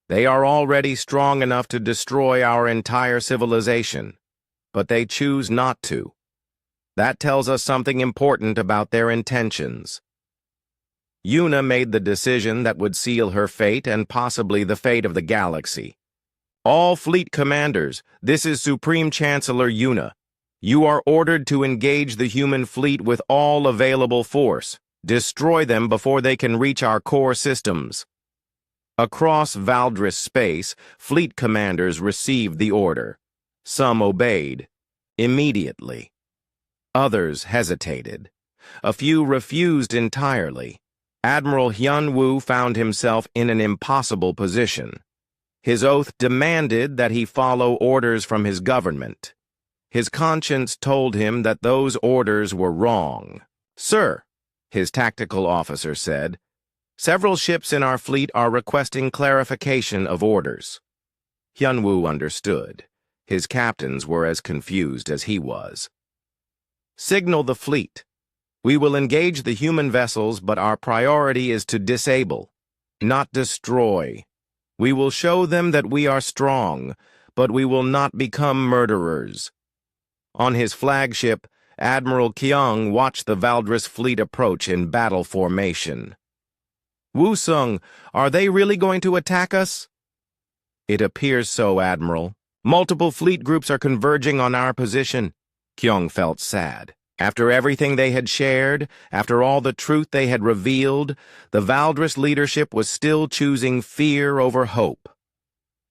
They are already strong enough to destroy our entire civilization. But they choose not to. That tells us something important about their intentions." Yuna made the decision that would seal her fate and possibly the fate of the galaxy. "All fleet commanders, this is Supreme Chancellor Yuna. You are ordered to engage the human fleet with all available force. Destroy them before they can reach our core systems." Across Valdris space, fleet commanders received the order. Some obeyed immediately. Others hesitated. A few refused entirely. Admiral Hyunwoo found himself in an impossible position. His oath demanded that he follow orders from his government. His conscience told him that those orders were wrong. "Sir," his tactical officer said, Several ships in our fleet are requesting clarification of orders. Hyunwoo understood. His captains were as confused as he was. Signal the fleet. We will engage the human vessels, but our priority is to disable, not destroy. We will show them that we are strong, but we will not become murderers. On his flagship, Admiral Kyung watched the Valdris fleet approach in battle formation. Woo-sung, are they really going to attack us? It appears so, Admiral. Multiple fleet groups are converging on our position. Kyung felt sad. After everything they had shared, after all the truth they had revealed, the Valdris leadership was still choosing fear over hope.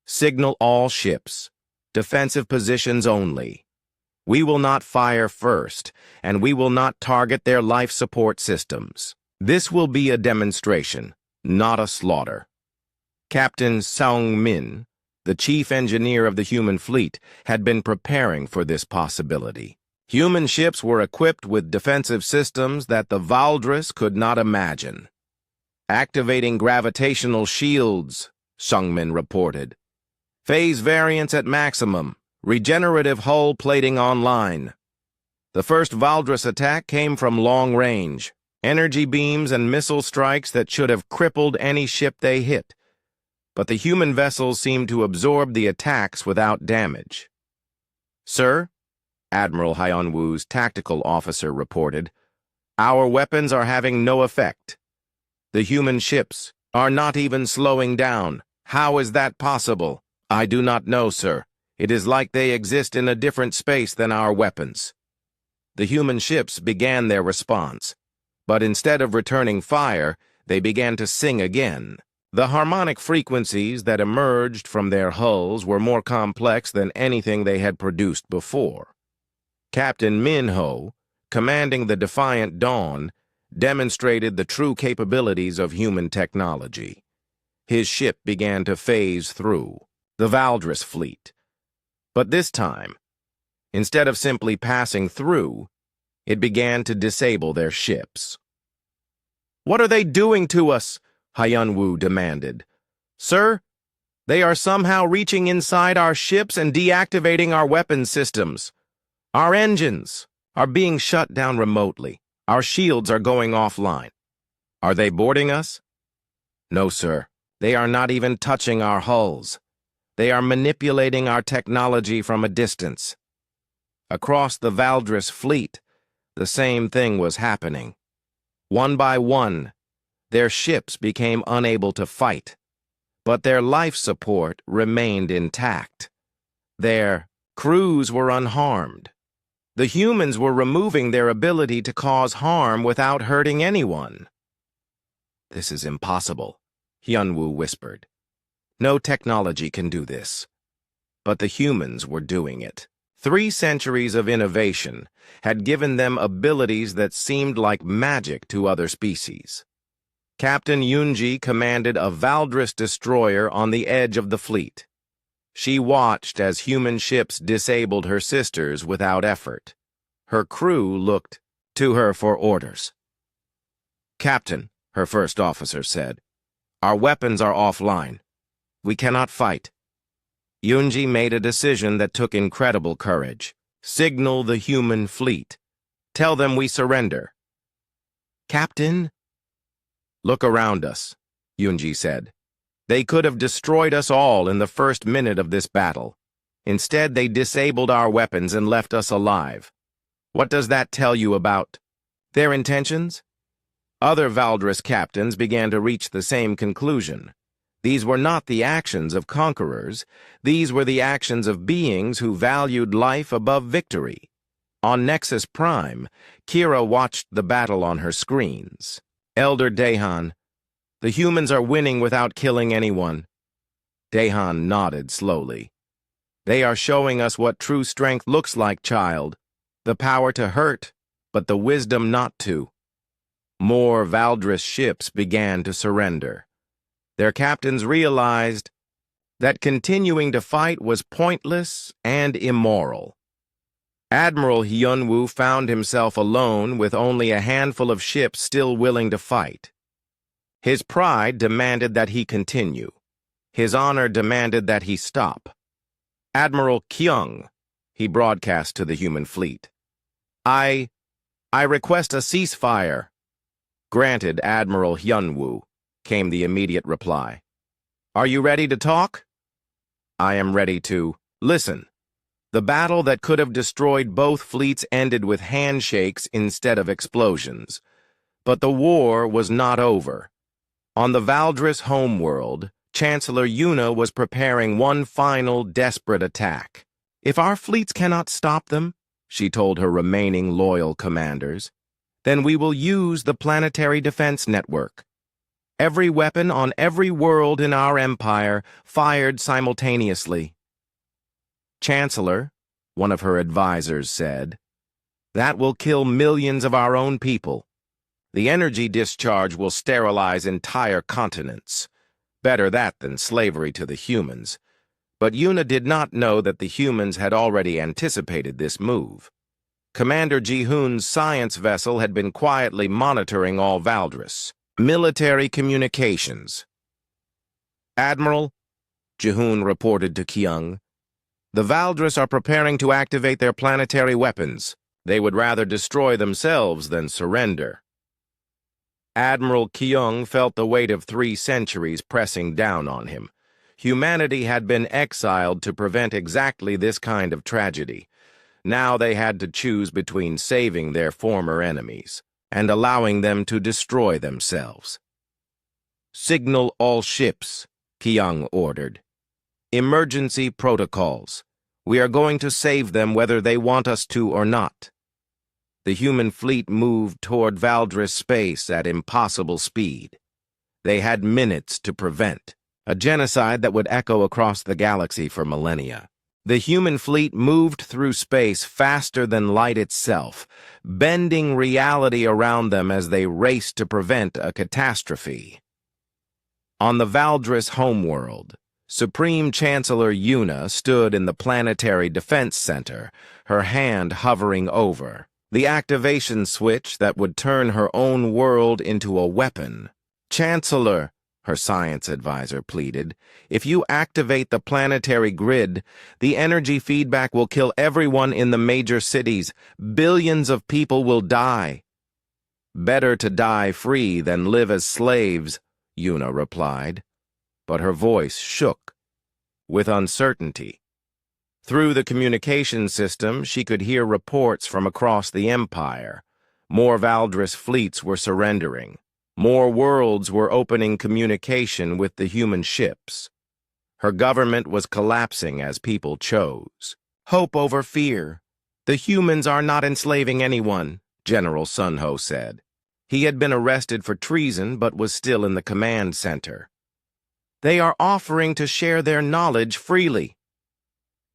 Signal all ships. Defensive positions only. We will not fire first, and we will not target their life support systems. This will be a demonstration, not a slaughter. Captain Sung-min, the chief engineer of the human fleet, had been preparing for this possibility. Human ships were equipped with defensive systems that the Valdris could not imagine. Activating gravitational shields, Sung-min reported. Phase variance at maximum. Regenerative hull plating online. The first Valdris attack came from long range. Energy beams and missile strikes that should have crippled any ship they hit. But the human vessels seemed to absorb the attacks without damage. Sir, Admiral Hyunwoo's tactical officer reported, our weapons are having no effect. The human ships are not even slowing down. How is that possible? I do not know, sir. It is like they exist in a different space than our weapons. The human ships began their response, but instead of returning fire, they began to sing again. The harmonic frequencies that emerged from their hulls were more complex than anything they had produced before. Captain Min-ho, commanding the Defiant Dawn, demonstrated the true capabilities of human technology. His ship began to phase through the Valdris fleet. But this time, instead of simply passing through, it began to disable their ships. What are they doing to us? Hyunwoo demanded. Sir, they are somehow reaching inside our ships and deactivating our weapons systems. Our engines are being shut down remotely. Our shields are going offline. Are they boarding us? No, sir. They are not even touching our hulls. They are manipulating our technology from a distance. Across the Valdris fleet, the same thing was happening. One by one, their ships became unable to fight, but their life support remained intact. Their crews were unharmed. The humans were removing their ability to cause harm without hurting anyone. This is impossible, Hyunwoo whispered. No technology can do this. But the humans were doing it. 3 centuries of innovation had given them abilities that seemed like magic to other species. Captain Yoonji commanded a Valdris destroyer on the edge of the fleet. She watched as human ships disabled her sisters without effort. Her crew looked to her for orders. Captain, her first officer said, our weapons are offline. We cannot fight. Yoonji made a decision that took incredible courage. Signal the human fleet. Tell them we surrender. Captain? Look around us, Yoonji said. They could have destroyed us all in the first minute of this battle. Instead, they disabled our weapons and left us alive. What does that tell you about their intentions? Other Valdris captains began to reach the same conclusion. These were not the actions of conquerors. These were the actions of beings who valued life above victory. On Nexus Prime, Kira watched the battle on her screens. Elder Daehan, the humans are winning without killing anyone. Daehan nodded slowly. They are showing us what true strength looks like, child. The power to hurt, but the wisdom not to. More Valdris ships began to surrender. Their captains realized that continuing to fight was pointless and immoral. Admiral Hyunwoo found himself alone with only a handful of ships still willing to fight. His pride demanded that he continue. His honor demanded that he stop. "Admiral Kyung," he broadcast to the human fleet. I request a ceasefire." "Granted, Admiral Hyunwoo," came the immediate reply. "Are you ready to talk?" "I am ready to listen." The battle that could have destroyed both fleets ended with handshakes instead of explosions. But the war was not over. On the Valdris homeworld, Chancellor Yuna was preparing one final desperate attack. "If our fleets cannot stop them," she told her remaining loyal commanders, "then we will use the planetary defense network. Every weapon on every world in our empire fired simultaneously." "Chancellor," one of her advisors said, "that will kill millions of our own people. The energy discharge will sterilize entire continents. Better that than slavery to the humans." But Yuna did not know that the humans had already anticipated this move. Commander Ji-hoon's science vessel had been quietly monitoring all Valdris. Military communications. "Admiral," Ji-hoon reported to Kyung, "the Valdris are preparing to activate their planetary weapons. They would rather destroy themselves than surrender." Admiral Kyung felt the weight of 3 centuries pressing down on him. Humanity had been exiled to prevent exactly this kind of tragedy. Now they had to choose between saving their former enemies and allowing them to destroy themselves. "Signal all ships," Kyung ordered. "Emergency protocols. We are going to save them whether they want us to or not." The human fleet moved toward Valdris space at impossible speed. They had minutes to prevent a genocide that would echo across the galaxy for millennia. The human fleet moved through space faster than light itself, bending reality around them as they raced to prevent a catastrophe. On the Valdris homeworld, Supreme Chancellor Yuna stood in the Planetary Defense Center, her hand hovering over the activation switch that would turn her own world into a weapon. "Chancellor," her science advisor pleaded, "if you activate the planetary grid, the energy feedback will kill everyone in the major cities. Billions of people will die." "Better to die free than live as slaves," Yuna replied, but her voice shook with uncertainty. Through the communication system, she could hear reports from across the Empire. More Valdris fleets were surrendering. More worlds were opening communication with the human ships. Her government was collapsing as people chose hope over fear. "The humans are not enslaving anyone," General Sunho said. He had been arrested for treason but was still in the command center. "They are offering to share their knowledge freely."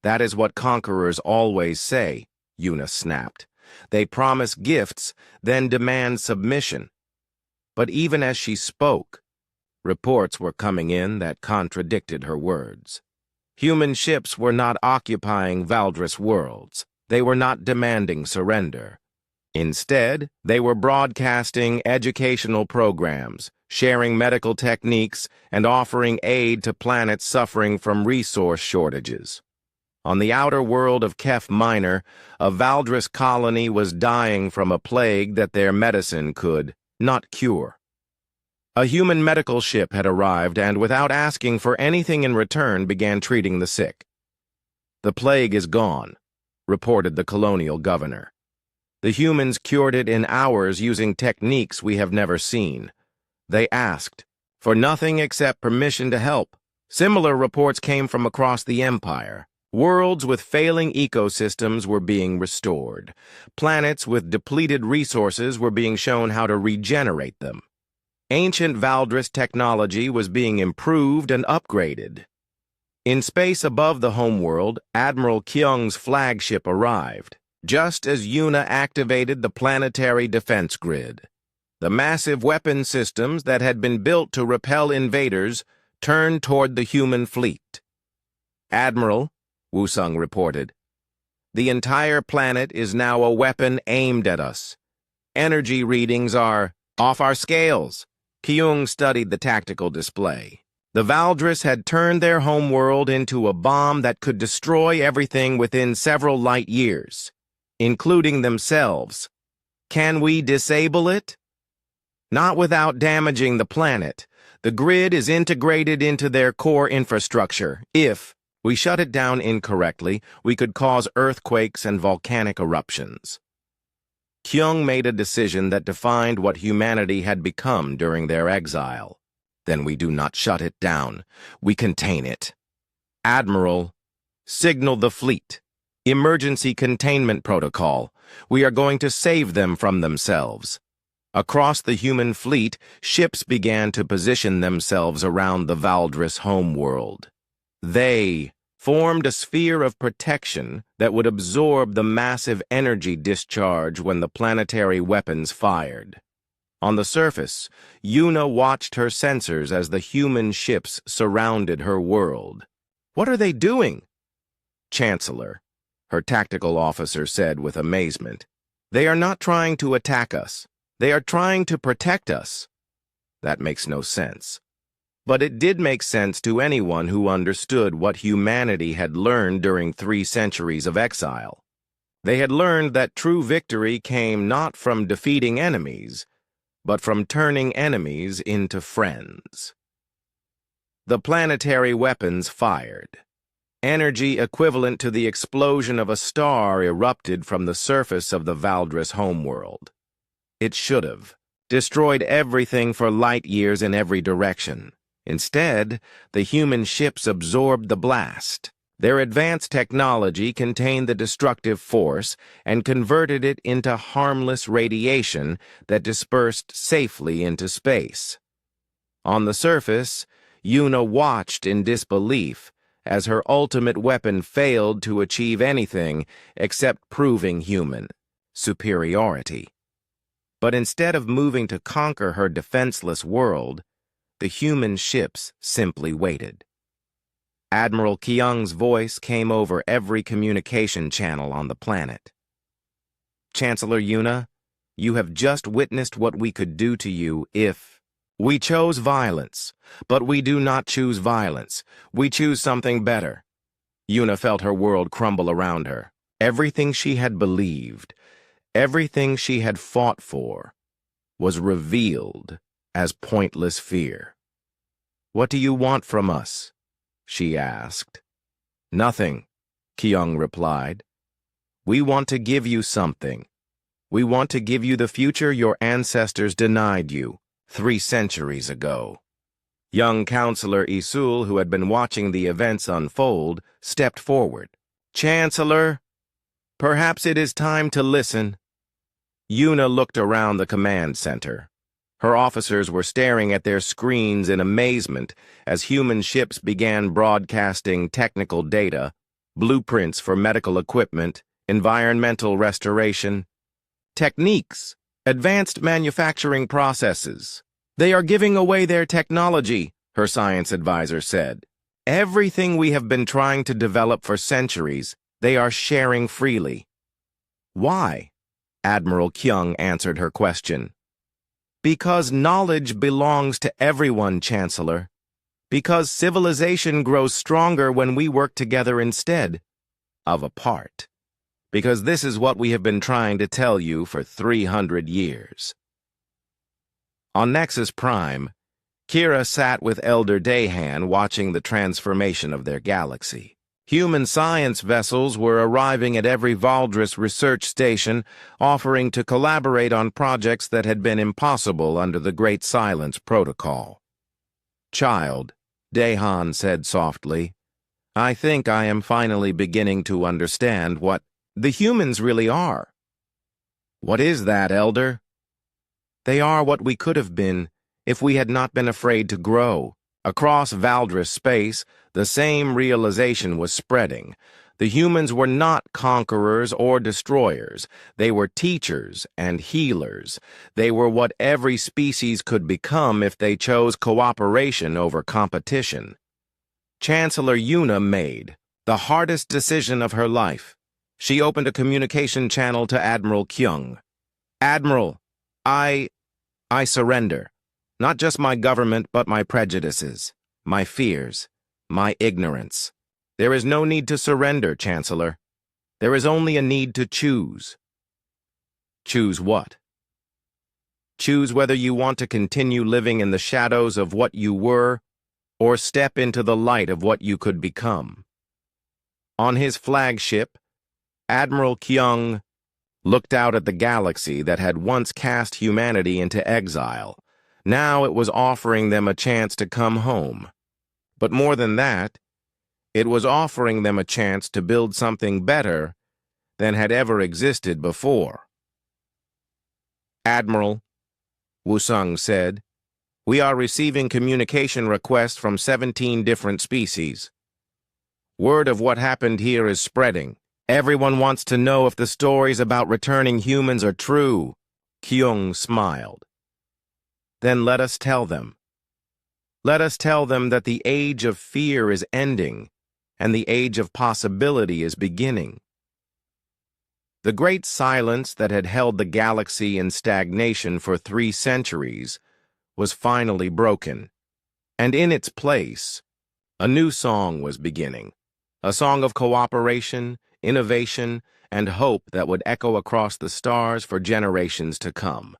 "That is what conquerors always say," Yuna snapped. "They promise gifts, then demand submission." But even as she spoke, reports were coming in that contradicted her words. Human ships were not occupying Valdris worlds. They were not demanding surrender. Instead, they were broadcasting educational programs, sharing medical techniques, and offering aid to planets suffering from resource shortages. On the outer world of Kef Minor, a Valdris colony was dying from a plague that their medicine could not cure. A human medical ship had arrived and, without asking for anything in return, began treating the sick. "The plague is gone," reported the colonial governor. "The humans cured it in hours using techniques we have never seen. They asked for nothing except permission to help." Similar reports came from across the Empire. Worlds with failing ecosystems were being restored. Planets with depleted resources were being shown how to regenerate them. Ancient Valdris technology was being improved and upgraded. In space above the homeworld, Admiral Kyung's flagship arrived, just as Yuna activated the planetary defense grid. The massive weapon systems that had been built to repel invaders turned toward the human fleet. "Admiral," Wusung reported, "the entire planet is now a weapon aimed at us. Energy readings are off our scales." Kyung studied the tactical display. The Valdris had turned their homeworld into a bomb that could destroy everything within several light years, including themselves. Can we disable it? Not without damaging the planet. The grid is integrated into their core infrastructure. If we shut it down incorrectly, we could cause earthquakes and volcanic eruptions. Kyung made a decision that defined what humanity had become during their exile. Then we do not shut it down. We contain it. Admiral, signal the fleet. Emergency containment protocol. We are going to save them from themselves. Across the human fleet, ships began to position themselves around the Valdris homeworld. They formed a sphere of protection that would absorb the massive energy discharge when the planetary weapons fired. On the surface, Yuna watched her sensors as the human ships surrounded her world. "What are they doing?" "Chancellor," her tactical officer said with amazement. "They are not trying to attack us. They are trying to protect us." That makes no sense. But it did make sense to anyone who understood what humanity had learned during 3 centuries of exile. They had learned that true victory came not from defeating enemies, but from turning enemies into friends. The planetary weapons fired. Energy equivalent to the explosion of a star erupted from the surface of the Valdris homeworld. It should have destroyed everything for light years in every direction. Instead, the human ships absorbed the blast. Their advanced technology contained the destructive force and converted it into harmless radiation that dispersed safely into space. On the surface, Yuna watched in disbelief as her ultimate weapon failed to achieve anything except proving human superiority. But instead of moving to conquer her defenseless world, the human ships simply waited. Admiral Kyung's voice came over every communication channel on the planet. "Chancellor Yuna, you have just witnessed what we could do to you if we chose violence, but we do not choose violence. We choose something better." Yuna felt her world crumble around her. Everything she had believed, everything she had fought for, was revealed as pointless fear. "What do you want from us?" she asked. "Nothing," Kyung replied. "We want to give you something. We want to give you the future your ancestors denied you 3 centuries ago." Young Counselor Isul, who had been watching the events unfold, stepped forward. "Chancellor, perhaps it is time to listen." Yuna looked around the command center. Her officers were staring at their screens in amazement as human ships began broadcasting technical data, blueprints for medical equipment, environmental restoration, techniques, advanced manufacturing processes. "They are giving away their technology," her science advisor said. "Everything we have been trying to develop for centuries, they are sharing freely." "Why?" Admiral Kyung answered her question. "Because knowledge belongs to everyone, Chancellor. Because civilization grows stronger when we work together instead of apart. Because this is what we have been trying to tell you for 300 years. On Nexus Prime, Kira sat with Elder Dahan watching the transformation of their galaxy. Human science vessels were arriving at every Valdris research station, offering to collaborate on projects that had been impossible under the Great Silence Protocol. "Child," Dahan said softly, "I think I am finally beginning to understand what the humans really are." "What is that, Elder?" "They are what we could have been if we had not been afraid to grow." Across Valdris space, the same realization was spreading. The humans were not conquerors or destroyers. They were teachers and healers. They were what every species could become if they chose cooperation over competition. Chancellor Yuna made the hardest decision of her life. She opened a communication channel to Admiral Kyung. "Admiral, I surrender. Not just my government, but my prejudices, my fears, my ignorance. There is no need to surrender, Chancellor. There is only a need to choose. Choose what? Choose whether you want to continue living in the shadows of what you were or step into the light of what you could become. On his flagship, Admiral Kyung looked out at the galaxy that had once cast humanity into exile. Now it was offering them a chance to come home. But more than that, it was offering them a chance to build something better than had ever existed before. Admiral, Wusung said, we are receiving communication requests from 17 different species. Word of what happened here is spreading. Everyone wants to know if the stories about returning humans are true. Kyung smiled. Then let us tell them. Let us tell them that the age of fear is ending and the age of possibility is beginning. The great silence that had held the galaxy in stagnation for 3 centuries was finally broken, and in its place, a new song was beginning, a song of cooperation, innovation, and hope that would echo across the stars for generations to come.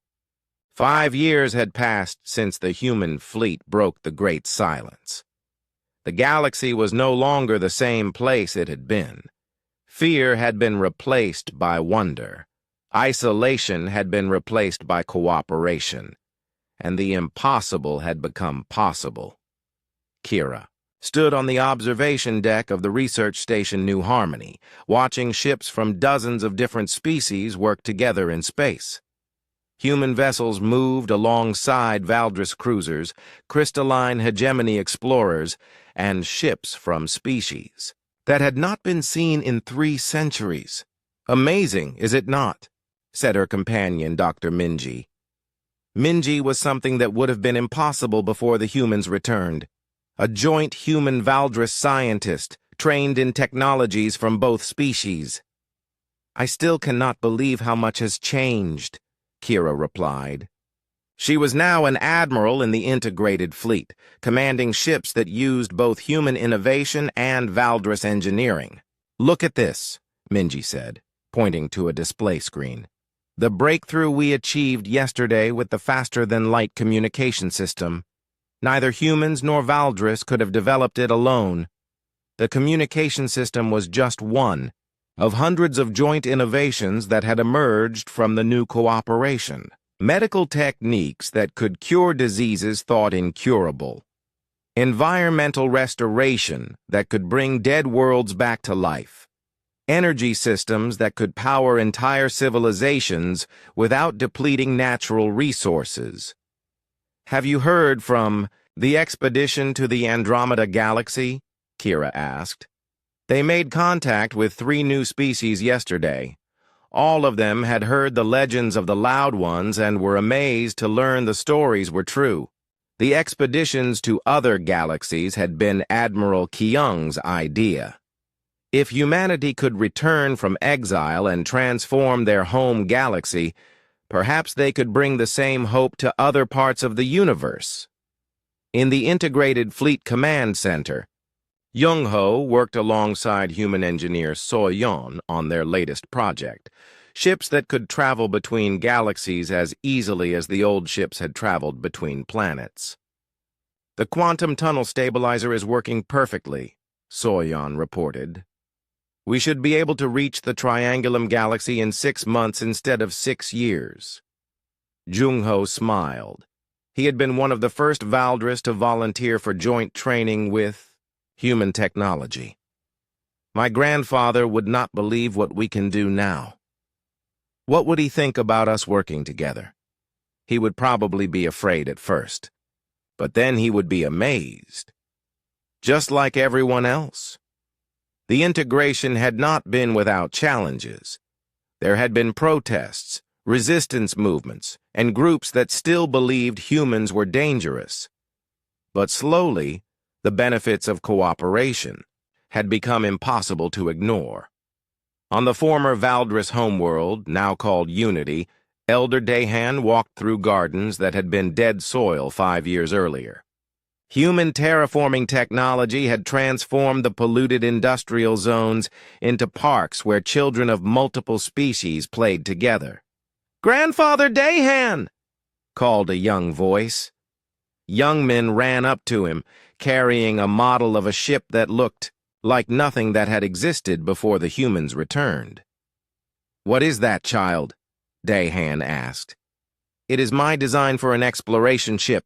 5 years had passed since the human fleet broke the great silence. The galaxy was no longer the same place it had been. Fear had been replaced by wonder. Isolation had been replaced by cooperation. And the impossible had become possible. Kira stood on the observation deck of the research station New Harmony, watching ships from dozens of different species work together in space. Human vessels moved alongside Valdris cruisers, crystalline hegemony explorers, and ships from species that had not been seen in 3 centuries. Amazing, is it not? Said her companion, Dr. Minji. Minji was something that would have been impossible before the humans returned. A joint human-Valdris scientist, trained in technologies from both species. I still cannot believe how much has changed, Kira replied. She was now an admiral in the integrated fleet, commanding ships that used both human innovation and Valdris engineering. Look at this, Minji said, pointing to a display screen. The breakthrough we achieved yesterday with the faster-than-light communication system. Neither humans nor Valdris could have developed it alone. The communication system was just one of hundreds of joint innovations that had emerged from the new cooperation. Medical techniques that could cure diseases thought incurable. Environmental restoration that could bring dead worlds back to life. Energy systems that could power entire civilizations without depleting natural resources. Have you heard from the expedition to the Andromeda Galaxy? Kira asked. They made contact with 3 new species yesterday. All of them had heard the legends of the Loud Ones and were amazed to learn the stories were true. The expeditions to other galaxies had been Admiral Kyung's idea. If humanity could return from exile and transform their home galaxy, perhaps they could bring the same hope to other parts of the universe. In the Integrated Fleet Command Center, Young-ho worked alongside human engineer So-yeon on their latest project, ships that could travel between galaxies as easily as the old ships had traveled between planets. The quantum tunnel stabilizer is working perfectly, So-yeon reported. We should be able to reach the Triangulum Galaxy in 6 months instead of 6 years. Jung-ho smiled. He had been one of the first Valdris to volunteer for joint training with human technology. My grandfather would not believe what we can do now. What would he think about us working together? He would probably be afraid at first, but then he would be amazed. Just like everyone else. The integration had not been without challenges. There had been protests, resistance movements, and groups that still believed humans were dangerous. But slowly, the benefits of cooperation had become impossible to ignore. On the former Valdris homeworld, now called Unity, Elder Dahan walked through gardens that had been dead soil 5 years earlier. Human terraforming technology had transformed the polluted industrial zones into parks where children of multiple species played together. "Grandfather Dahan!" called a young voice. Young men ran up to him, carrying a model of a ship that looked like nothing that had existed before the humans returned. "What is that, child?" Dahan asked. "It is my design for an exploration ship.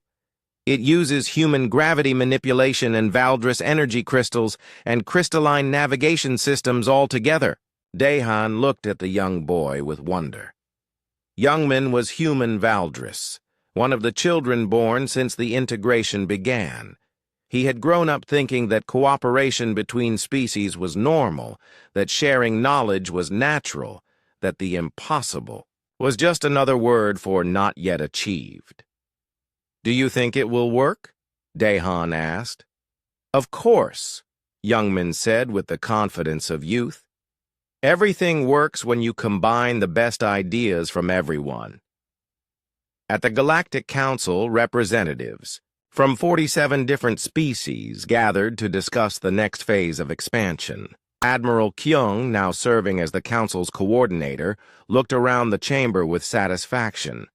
It uses human gravity manipulation and Valdris energy crystals and crystalline navigation systems all together." Dahan looked at the young boy with wonder. Youngman was human Valdris, one of the children born since the integration began. He had grown up thinking that cooperation between species was normal, that sharing knowledge was natural, that the impossible was just another word for not yet achieved. "Do you think it will work?" Dahan asked. "Of course," Youngman said with the confidence of youth. "Everything works when you combine the best ideas from everyone." At the Galactic Council, representatives from 47 different species gathered to discuss the next phase of expansion. Admiral Kyung, now serving as the Council's coordinator, looked around the chamber with satisfaction.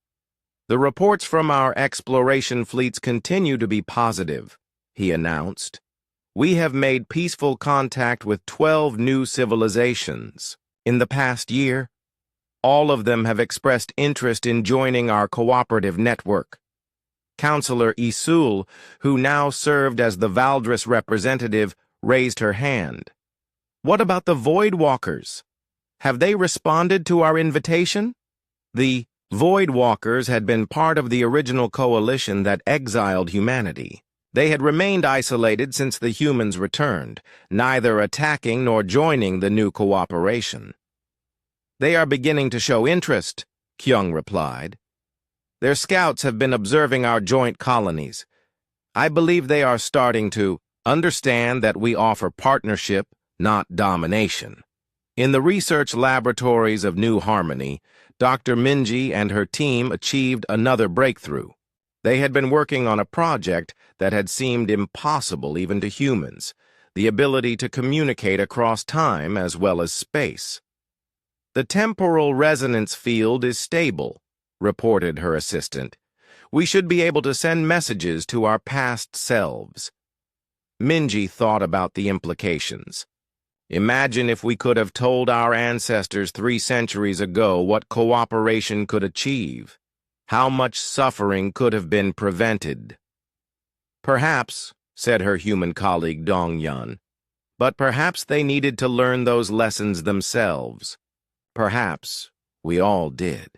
"The reports from our exploration fleets continue to be positive," he announced. "We have made peaceful contact with 12 new civilizations. In the past year, all of them have expressed interest in joining our cooperative network." Counselor Isul, who now served as the Valdris representative, raised her hand. "What about the Void Walkers? Have they responded to our invitation?" The Void Walkers had been part of the original coalition that exiled humanity. They had remained isolated since the humans returned, neither attacking nor joining the new cooperation. "They are beginning to show interest," Kyung replied. "Their scouts have been observing our joint colonies. I believe they are starting to understand that we offer partnership, not domination." In the research laboratories of New Harmony, Dr. Minji and her team achieved another breakthrough. They had been working on a project that had seemed impossible even to humans, the ability to communicate across time as well as space. "The temporal resonance field is stable," reported her assistant. "We should be able to send messages to our past selves." Minji thought about the implications. Imagine if we could have told our ancestors 3 centuries ago what cooperation could achieve. How much suffering could have been prevented. "Perhaps," said her human colleague Dong Yun, "but perhaps they needed to learn those lessons themselves. Perhaps we all did."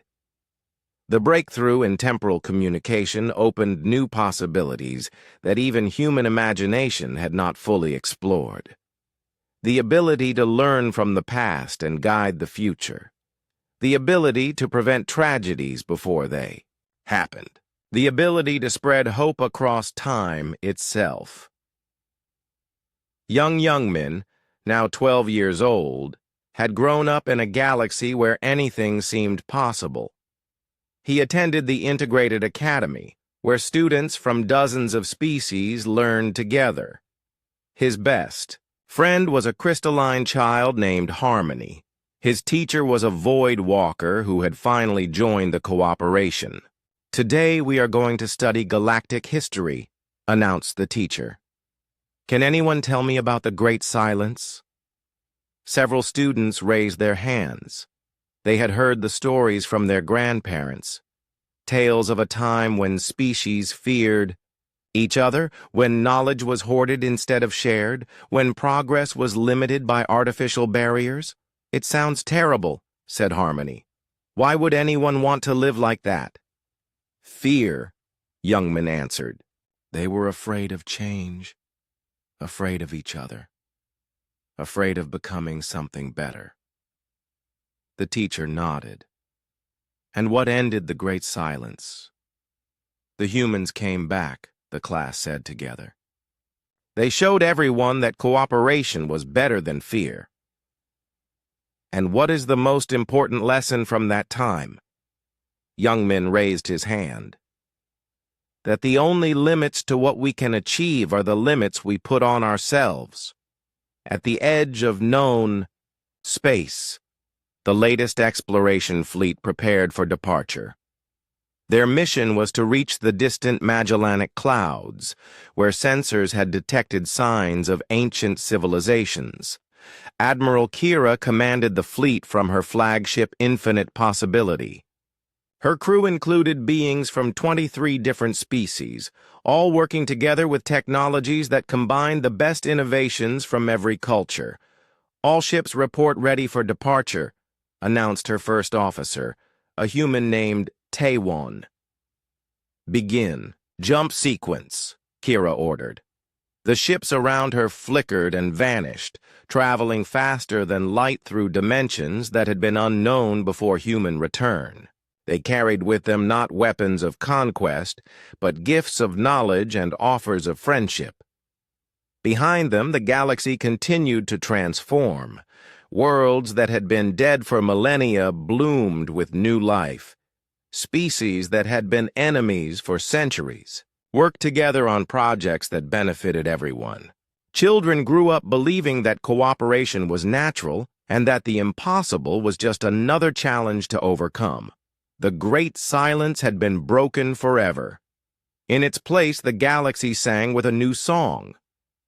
The breakthrough in temporal communication opened new possibilities that even human imagination had not fully explored. The ability to learn from the past and guide the future. The ability to prevent tragedies before they happened. The ability to spread hope across time itself. Youngmin, now 12 years old, had grown up in a galaxy where anything seemed possible. He attended the Integrated Academy, where students from dozens of species learned together. His best friend was a crystalline child named Harmony. His teacher was a Void Walker who had finally joined the cooperation. "Today we are going to study galactic history," announced the teacher. "Can anyone tell me about the Great Silence?" Several students raised their hands. They had heard the stories from their grandparents, tales of a time when species feared each other, when knowledge was hoarded instead of shared, when progress was limited by artificial barriers. "It sounds terrible," said Harmony. "Why would anyone want to live like that?" "Fear," Youngman answered. "They were afraid of change, afraid of each other, afraid of becoming something better." The teacher nodded. "And what ended the Great Silence?" "The humans came back," the class said together. "They showed everyone that cooperation was better than fear." "And what is the most important lesson from that time?" Youngman raised his hand. That the only limits to what we can achieve are the limits we put on ourselves. At the edge of known space, the latest exploration fleet prepared for departure. Their mission was to reach the distant Magellanic Clouds, where sensors had detected signs of ancient civilizations. Admiral Kira commanded the fleet from her flagship Infinite Possibility. Her crew included beings from 23 different species, all working together with technologies that combined the best innovations from every culture. "All ships report ready for departure," announced her first officer, a human named Taewon. "Begin. Jump sequence," Kira ordered. The ships around her flickered and vanished, traveling faster than light through dimensions that had been unknown before human return. They carried with them not weapons of conquest, but gifts of knowledge and offers of friendship. Behind them, the galaxy continued to transform. Worlds that had been dead for millennia bloomed with new life. Species that had been enemies for centuries worked together on projects that benefited everyone. Children grew up believing that cooperation was natural and that the impossible was just another challenge to overcome. The great silence had been broken forever. In its place, the galaxy sang with a new song,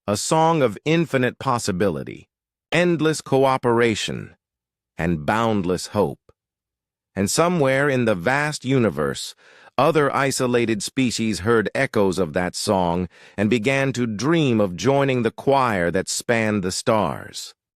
a song of infinite possibility, endless cooperation, and boundless hope. And somewhere in the vast universe, other isolated species heard echoes of that song and began to dream of joining the choir that spanned the stars.